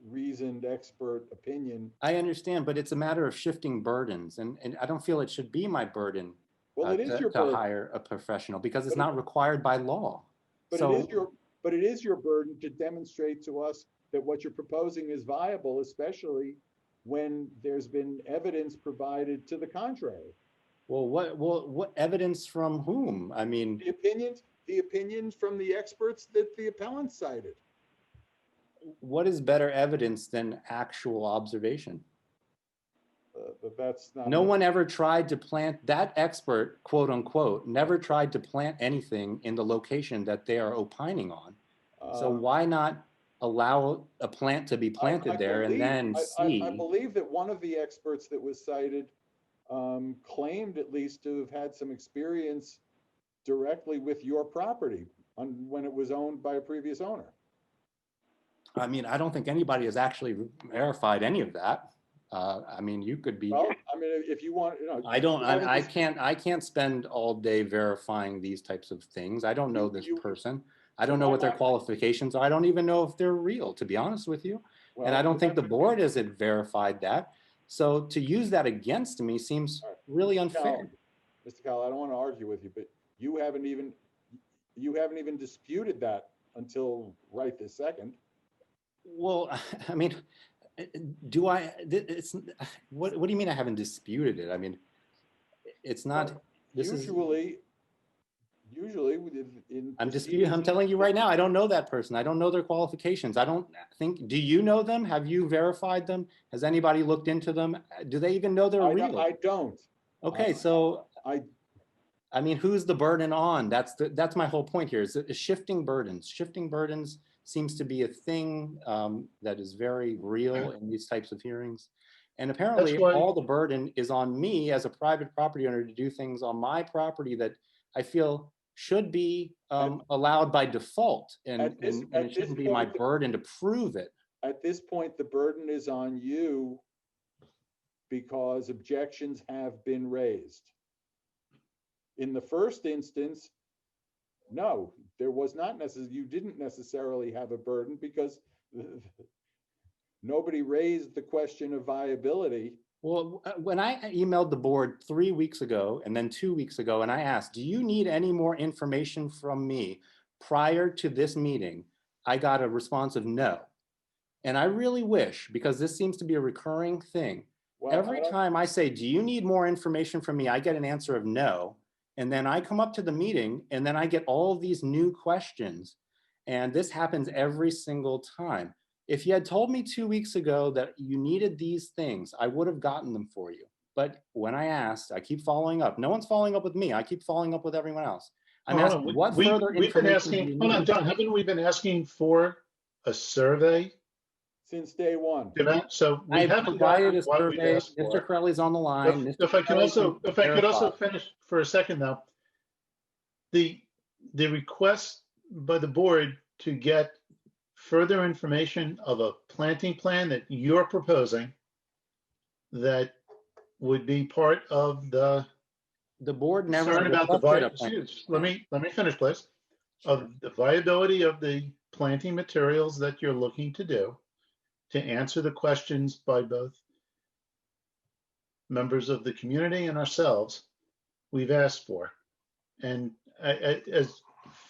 reasoned expert opinion. I understand, but it's a matter of shifting burdens, and I don't feel it should be my burden. Well, it is your to burden. hire a professional, because it's not required by law. But it is your burden to demonstrate to us that what you're proposing is viable, especially when there's been evidence provided to the contrary. Well, what evidence from whom? I mean, the opinions from the experts that the appellant cited. What is better evidence than actual observation? That's not. No one ever tried to plant, that expert, quote unquote, never tried to plant anything in the location that they are opining on. So why not allow a plant to be planted there and then see? I believe that one of the experts that was cited claimed at least to have had some experience directly with your property when it was owned by a previous owner. I mean, I don't think anybody has actually verified any of that. I mean, you could be. Well, I mean, if you want, you know. I don't. you wanna I just- can't spend all day verifying these types of things. I don't know this person. I don't know why what their not? qualifications are. I don't even know if they're real, to be honest with you. And well, I don't think the then- board has verified that. So to use that against me seems All right. really Mr. unfair. Cowell, Mr. Cowell, I don't want to argue with you, but you haven't even disputed that until right this second. Well, I mean, do I? It's what do you mean I haven't disputed it? I mean, it's not. This is. Usually in. I'm disputing. I'm telling you right now, I don't know that person. I don't know their qualifications. I don't think. Do you know them? Have you verified them? Has anybody looked into them? Do they even know they're real? I don't. Okay, so I mean, who's the burden on? That's my whole point here. Is shifting burdens. Shifting burdens seems to be a thing that is very real in these types of hearings. And apparently, all the burden is on me as a private property owner to do things on my property that I feel should be allowed by default, and it shouldn't be my burden to prove it. At this point, the burden is on you because objections have been raised. In the first instance, no, there was not necessarily, you didn't necessarily have a burden because nobody raised the question of viability. Well, when I emailed the board 3 weeks ago and then 2 weeks ago, and I asked, do you need any more information from me prior to this meeting? I got a response of no. And I really wish, because this seems to be a recurring thing, every time I say, do you need more information from me? I get an answer of no. And then I come up to the meeting and then I get all these new questions. And this happens every single time. If you had told me 2 weeks ago that you needed these things, I would have gotten them for you. But when I asked, I keep following up. No one's following up with me. I keep following up with everyone else. I'm asking, what further information do you need? Hold on, John, haven't we been asking for a survey? Since day one. So we I've haven't provided a gotten what we've survey. asked for. Mr. Corelli's on the line. If I could also finish for a second though, the request by the board to get further information of a planting plan that you're proposing that would be part of the board never concern about the requested a let me finish, please. Of the viability of the planting materials that you're looking to do, to answer the questions by both members of the community and ourselves, we've asked for. And as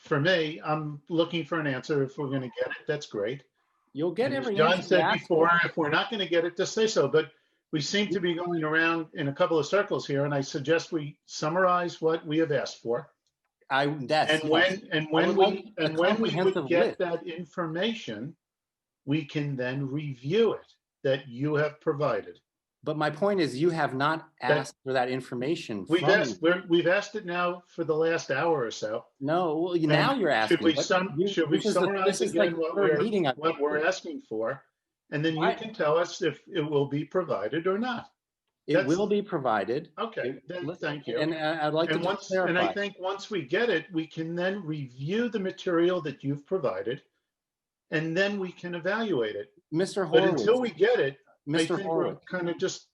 for me, I'm looking for an answer. If we're going to get it, that's great. You'll get And as every John answer said you ask before, for. if we're not going to get it, just say so. But we seem to be going around in a couple of circles here, and I suggest we summarize what we have asked for. And when we would get that information, we can then review it that you have provided. But my point is, you have not asked for that information. We've asked it now for the last hour or so. No, well, now you're asking. Should we summarize again what we're asking for? And then you can tell us if it will be provided or not. It will be provided. Okay, then thank you. And I'd like to clarify. And I think once we get it, we can then review the material that you've provided, and then we can evaluate it. Mr. But Horowitz, until we get it, I Mr. think we're Horowitz, kind of just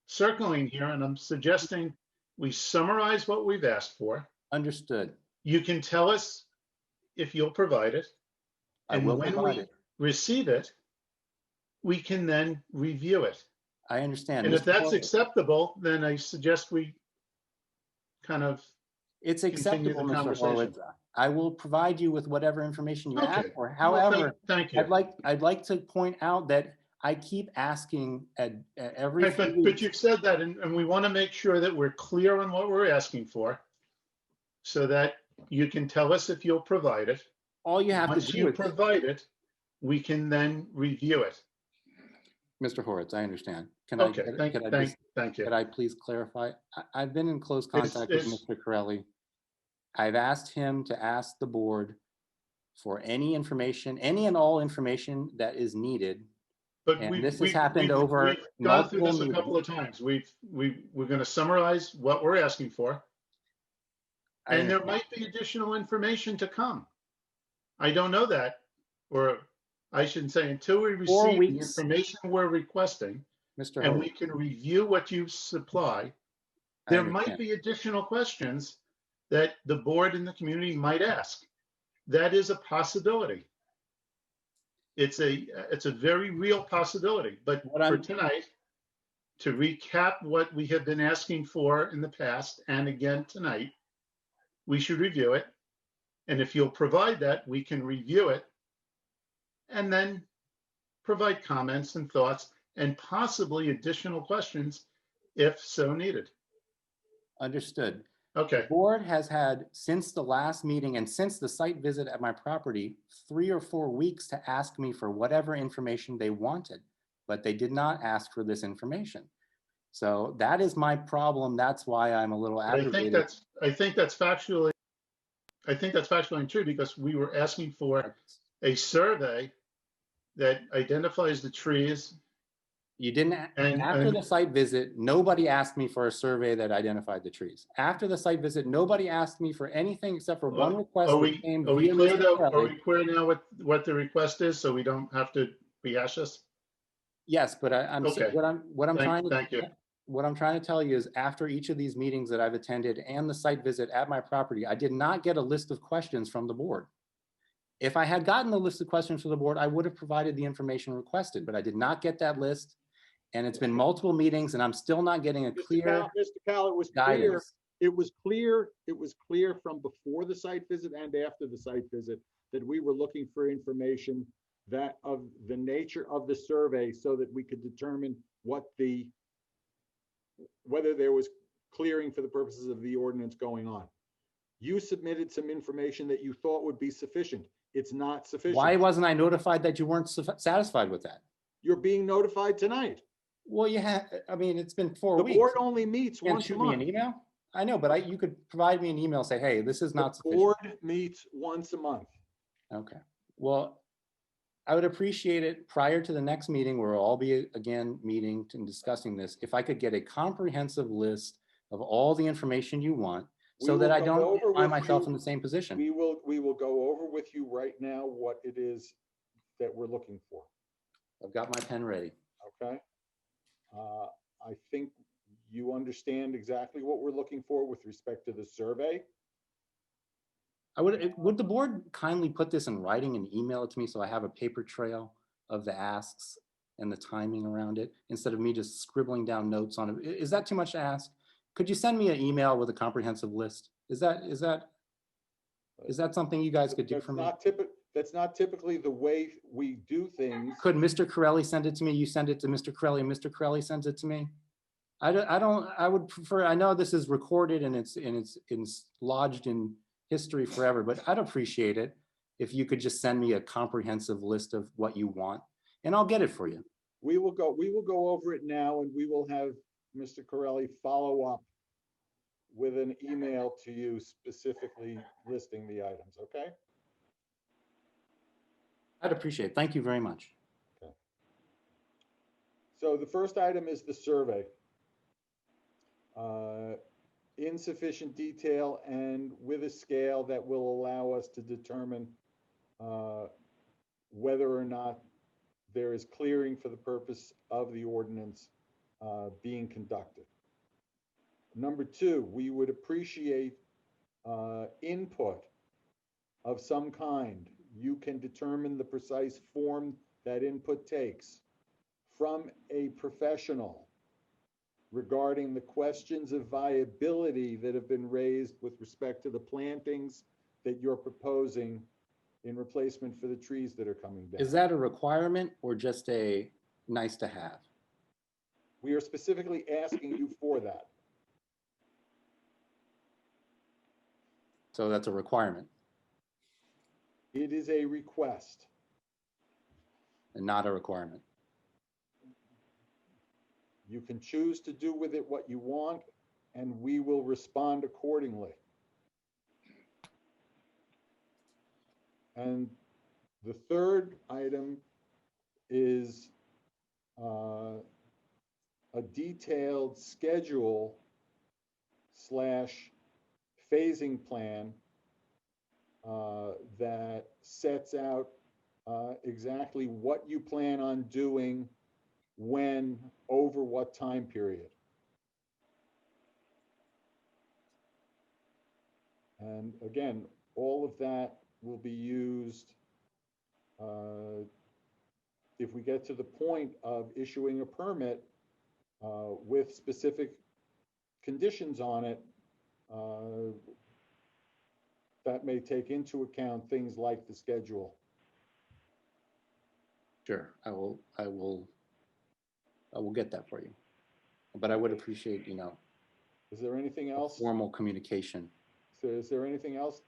circling here, and I'm suggesting we summarize what we've asked for. understood. You can tell us if you'll provide it. I And will when provide we it. receive it, we can then review it. I understand. And if Mr. that's Horowitz, acceptable, then I suggest we kind of it's continue acceptable, the Mr. conversation. Horowitz. I will provide you with whatever information you ask Okay. for. Well, However, thank you. I'd like to point out that I keep asking at every Right, few but weeks. you've said that, and we want to make sure that we're clear on what we're asking for, so that you can tell us if you'll provide it. All you have to Once do you is, provide it, we can then review it. Mr. Horowitz, I understand. Okay, thank you. Could I please clarify? I've been in close contact with it's- Mr. Corelli. I've asked him to ask the board for any information, any and all information that is needed But And we, this has we, happened we've, over we've gone through multiple this a couple of meetings. times. We're going to summarize what we're asking for. I And there understand. might be additional information to come. I don't know that, or I shouldn't say, until we 4 receive the weeks, information we're requesting Mr. and we Hope, can review what you supply, I there might understand. be additional questions that the board and the community might ask. That is a possibility. It's a very real possibility, but What for I'm, tonight, to recap what we have been asking for in the past and again tonight, we should review it. And if you'll provide that, we can review it and then provide comments and thoughts and possibly additional questions if so needed. understood. Okay, The board has had, since the last meeting and since the site visit at my property, 3 or 4 weeks to ask me for whatever information they wanted, but they did not ask for this information. So that is my problem. That's why I'm a little but aggravated. I think that's factually true because we were asking for a survey that identifies the trees. You didn't, after the site visit, nobody asked me for a survey that identified the trees. After the site visit, nobody asked me for anything except for one request Are that came we via clear Mr. though? Are Corelli. we clear now what the request is so we don't have to rehash this? Yes, but I'm Okay. what I'm trying to Thank you. what I'm trying to tell you is after each of these meetings that I've attended and the site visit at my property, I did not get a list of questions from the board. If I had gotten the list of questions from the board, I would have provided the information requested, but I did not get that list. And it's been multiple meetings and I'm still not getting a clear Mr. Cal, it was clear. guidance. It was clear from before the site visit and after the site visit that we were looking for information that of the nature of the survey so that we could determine whether there was clearing for the purposes of the ordinance going on. You submitted some information that you thought would be sufficient. It's not sufficient. Why wasn't I notified that you weren't satisfied with that? You're being notified tonight. Well, you have, I mean, it's been 4 The weeks. board only meets You can't once a shoot me an month. email? I know, but you could provide me an email, say, hey, this is not The sufficient. board meets once a month. Okay, well, I would appreciate it prior to the next meeting where we'll all be again meeting and discussing this, if I could get a comprehensive list of all the information you want so that I don't find myself in the same position. We will go over with you right now what it is that we're looking for. I've got my pen ready. Okay. I think you understand exactly what we're looking for with respect to the survey. Would the board kindly put this in writing and email it to me so I have a paper trail of the asks and the timing around it instead of me just scribbling down notes on it? Is that too much to ask? Could you send me an email with a comprehensive list? Is that something you guys could do for me? That's not typically the way we do things. Could Mr. Corelli send it to me? You send it to Mr. Corelli and Mr. Corelli sends it to me? I would prefer, I know this is recorded and it's lodged in history forever, but I'd appreciate it if you could just send me a comprehensive list of what you want and I'll get it for you. We will go over it now and we will have Mr. Corelli follow up with an email to you specifically listing the items, okay? I'd appreciate it. Thank you very much. Okay. So the first item is the survey. Insufficient detail and with a scale that will allow us to determine whether or not there is clearing for the purpose of the ordinance being conducted. Number two, we would appreciate input of some kind. You can determine the precise form that input takes from a professional regarding the questions of viability that have been raised with respect to the plantings that you're proposing in replacement for the trees that are coming down. Is that a requirement or just a nice to have? We are specifically asking you for that. So that's a requirement It is a request. and not a requirement. You can choose to do with it what you want, and we will respond accordingly. And the third item is a detailed schedule slash phasing plan that sets out exactly what you plan on doing when, over what time period. And again, all of that will be used if we get to the point of issuing a permit with specific conditions on it. That may take into account things like the schedule. Sure, I will get that for you. But I would appreciate, Is there anything else? formal communication. So is there anything else,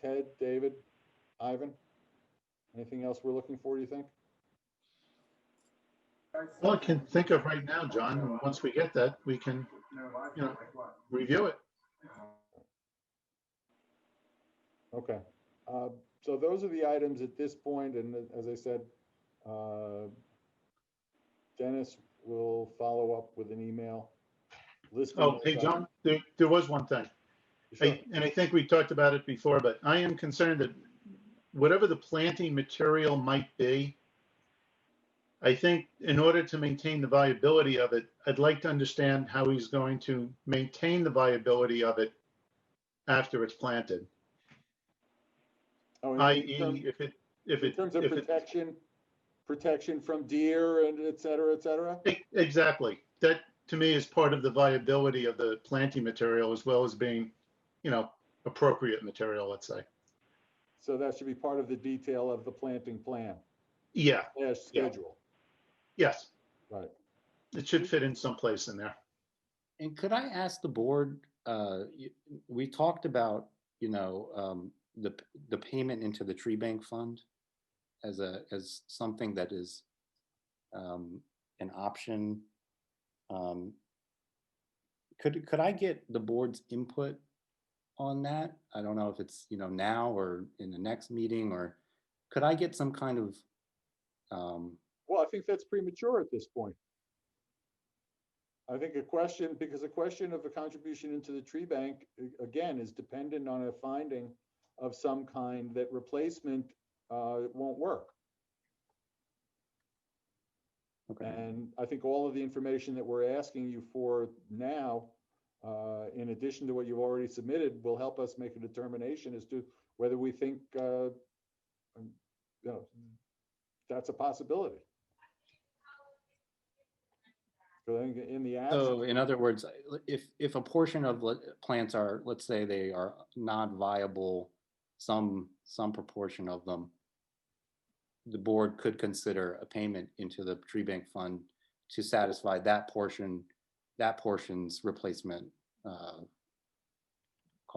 Ted, David, Ivan? Anything else we're looking for, do you think? All I can think of right now, John, and once we get that, we can, review it. Okay. So those are the items at this point, and as I said, Dennis will follow up with an email listing. Oh, hey, John, there was one thing. Sure. And I think we talked about it before, but I am concerned that whatever the planting material might be, I think in order to maintain the viability of it, I'd like to understand how he's going to maintain the viability of it after it's planted. Oh, I.e., in terms of protection from deer and et cetera, et cetera? Exactly. That to me is part of the viability of the planting material as well as being, appropriate material, let's say. So that should be part of the detail of the planting plan. Yeah. Schedule. Yes. Right. It should fit in someplace in there. And could I ask the board, we talked about, the payment into the tree bank fund as something that is an option. Could I get the board's input on that? I don't know if it's, now or in the next meeting, or could I get some kind of well, I think that's premature at this point. I think a question of the contribution into the tree bank, again, is dependent on a finding of some kind that replacement won't work. Okay. And I think all of the information that we're asking you for now, in addition to what you've already submitted, will help us make a determination as to whether we think that's a possibility. So in the absence, So in other words, if a portion of plants are, let's say they are not viable, some proportion of them, the board could consider a payment into the tree bank fund to satisfy that portion's replacement cost.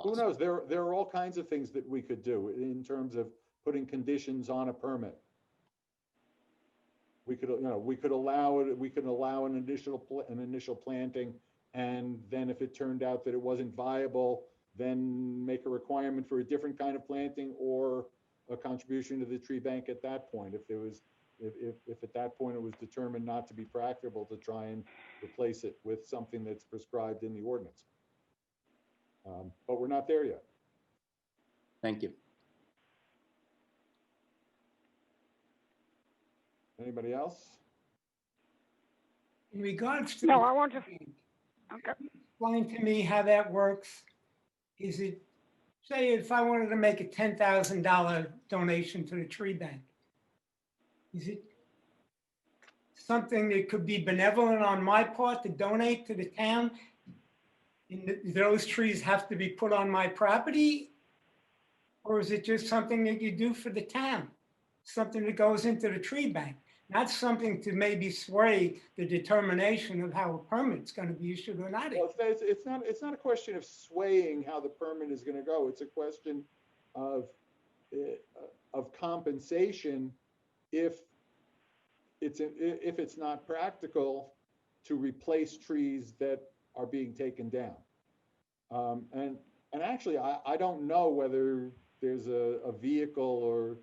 who knows? There are all kinds of things that we could do in terms of putting conditions on a permit. We could allow it. We could allow an initial planting, and then if it turned out that it wasn't viable, then make a requirement for a different kind of planting or a contribution to the tree bank at that point. If at that point it was determined not to be practicable to try and replace it with something that's prescribed in the ordinance. But we're not there yet. Thank you. Anybody else? In regards to. No, I want to. Okay. Explain to me how that works. Is it, say if I wanted to make a $10,000 donation to the tree bank, is it something that could be benevolent on my part to donate to the town? And those trees have to be put on my property? Or is it just something that you do for the town? Something that goes into the tree bank? Not something to maybe sway the determination of how a permit's going to be issued or not. Well, it's not a question of swaying how the permit is going to go. It's a question of compensation if it's not practical to replace trees that are being taken down. And actually, I don't know whether there's a vehicle or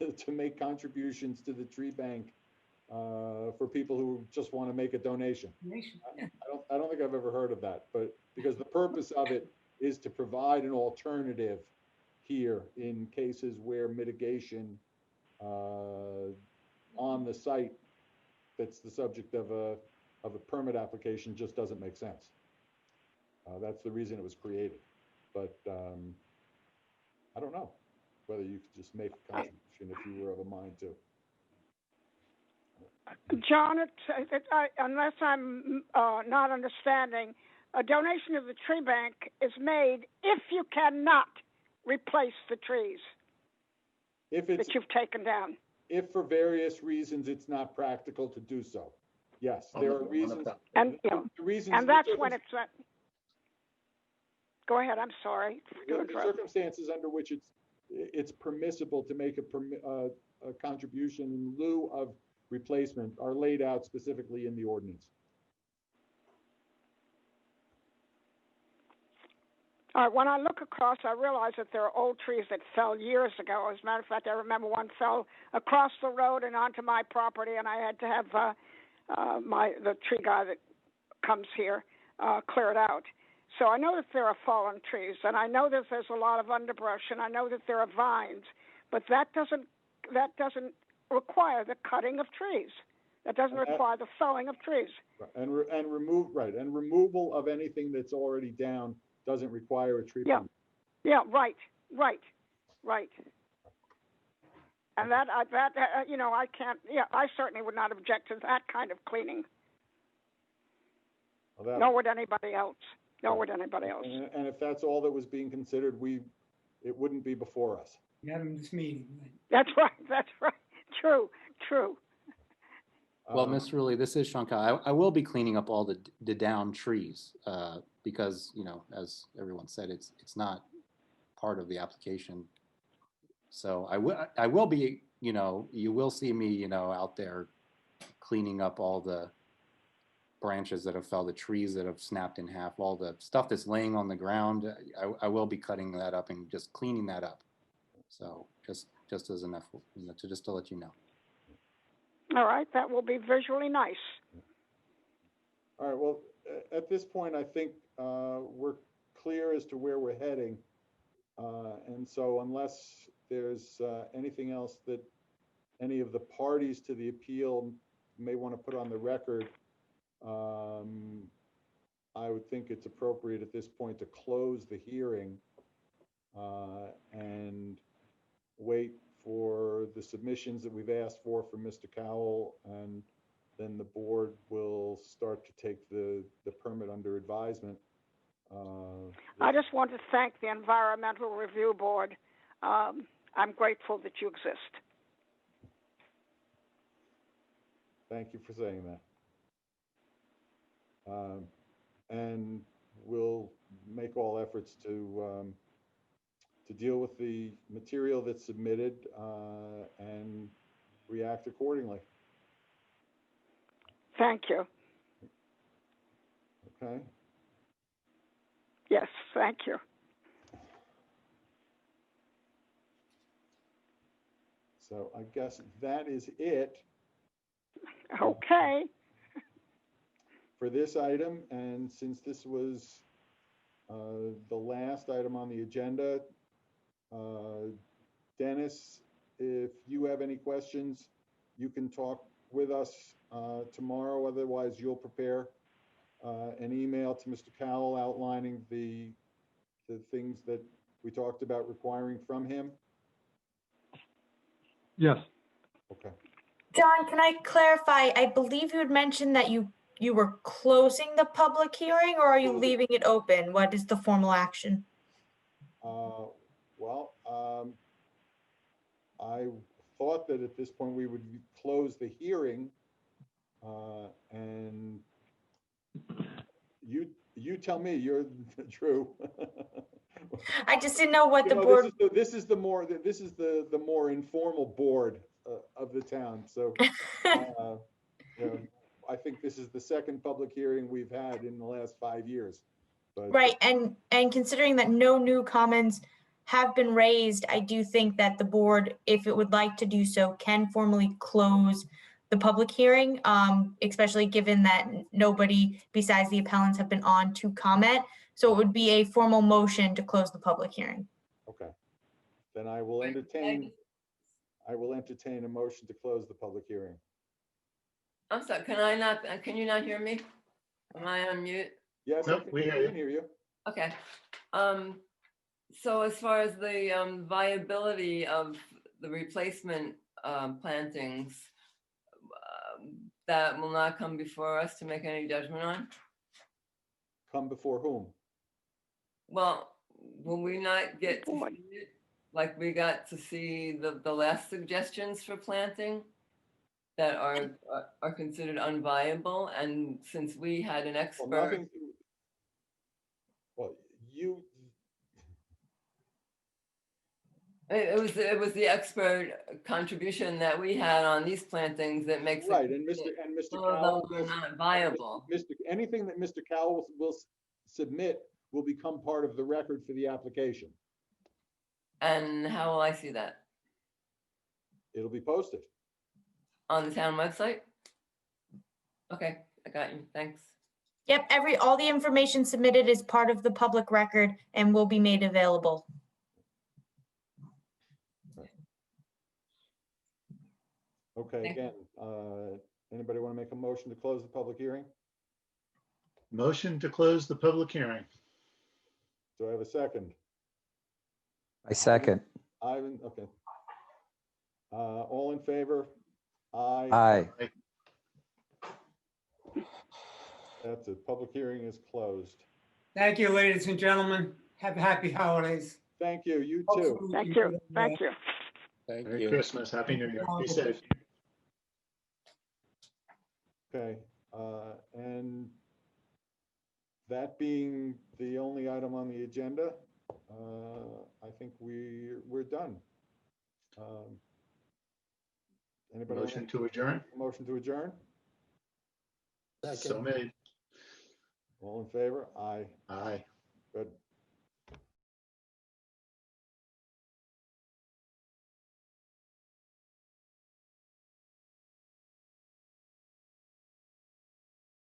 to make contributions to the tree bank for people who just want to make a donation. Yeah. I don't think I've ever heard of that, but because the purpose of it is to provide an alternative here in cases where mitigation on the site that's the subject of a permit application just doesn't make sense. That's the reason it was created. But I don't know whether you could just make a contribution if you were of a mind to. John, unless I'm not understanding, a donation to the tree bank is made if you cannot replace the trees that you've taken down. If for various reasons it's not practical to do so, yes, there are reasons. And the reasons. And that's when it's. Go ahead. I'm sorry. The circumstances under which it's permissible to make a contribution in lieu of replacement are laid out specifically in the ordinance. All right, when I look across, I realize that there are old trees that fell years ago. As a matter of fact, I remember one fell across the road and onto my property, and I had to have the tree guy that comes here clear it out. So I know that there are fallen trees, and I know that there's a lot of underbrush, and I know that there are vines, but that doesn't require the cutting of trees. That doesn't require the felling of trees. And removal of anything that's already down doesn't require a tree permit. Yeah, right. And that I can't. Yeah, I certainly would not object to that kind of cleaning. Well, nor would anybody else. And if that's all that was being considered, it wouldn't be before us. Unanimous meeting. That's right. True. Well, Mr. Rulli, this is Sean Kyle. I will be cleaning up all the down trees because, as everyone said, it's not part of the application. So I will be, you will see me, out there cleaning up all the branches that have fell, the trees that have snapped in half, all the stuff that's laying on the ground. I will be cutting that up and just cleaning that up. So just as enough, just to let you know. All right, that will be visually nice. All right, well, at this point, I think we're clear as to where we're heading. And so unless there's anything else that any of the parties to the appeal may want to put on the record, I would think it's appropriate at this point to close the hearing and wait for the submissions that we've asked for Mr. Cowell, and then the board will start to take the permit under advisement. I just want to thank the Environmental Review Board. I'm grateful that you exist. Thank you for saying that. And we'll make all efforts to deal with the material that's submitted and react accordingly. Thank you. Okay. Yes, thank you. So I guess that is it. Okay. For this item, and since this was the last item on the agenda, Dennis, if you have any questions, you can talk with us tomorrow. Otherwise, you'll prepare an email to Mr. Cowell outlining the things that we talked about requiring from him. Yes. Okay. John, can I clarify? I believe you had mentioned that you were closing the public hearing, or are you leaving it open? What is the formal action? Well, I thought that at this point we would close the hearing, and you tell me. You're true. I just didn't know what the board. This is the more informal board of the town. So, I think this is the second public hearing we've had in the last 5 years. But, right, and considering that no new comments have been raised, I do think that the board, if it would like to do so, can formally close the the public hearing, especially given that nobody besides the appellants have been on to comment. So it would be a formal motion to close the public hearing. Okay. Then I will entertain a motion to close the public hearing. I'm sorry, can you not hear me? Am I on mute? Yes, Nope, we hear you. can hear you. Okay. So as far as the viability of the replacement plantings, that will not come before us to make any judgment on? Come before whom? Well, will we not get to see it? Like we got to see the last suggestions for planting that are considered unviable, and since we had an Well, expert. nothing. Well, It was the expert contribution that we had on these plantings that makes right, it. and Mr. Some of Cowell those are not viable. anything that Mr. Cowell will submit will become part of the record for the application. And how will I see that? It'll be posted. On the town website? Okay, I got you, thanks. Yep, all the information submitted is part of the public record and will be made available. Okay, Thank again, anybody want to make a motion to close the public hearing? Motion to close the public hearing. Do I have a second? I second. Ivan, okay. All in favor? Aye. Aye. That's it. Public hearing is closed. Thank you, ladies and gentlemen. Have happy holidays. Thank you. You too. Thank you. Thank you. Thank Merry you. Christmas, Happy New Year. Be safe. Okay, and that being the only item on the agenda, I think we're done. Anybody? Motion to adjourn? Motion to adjourn? So made. All in favor? Aye. Aye. Good.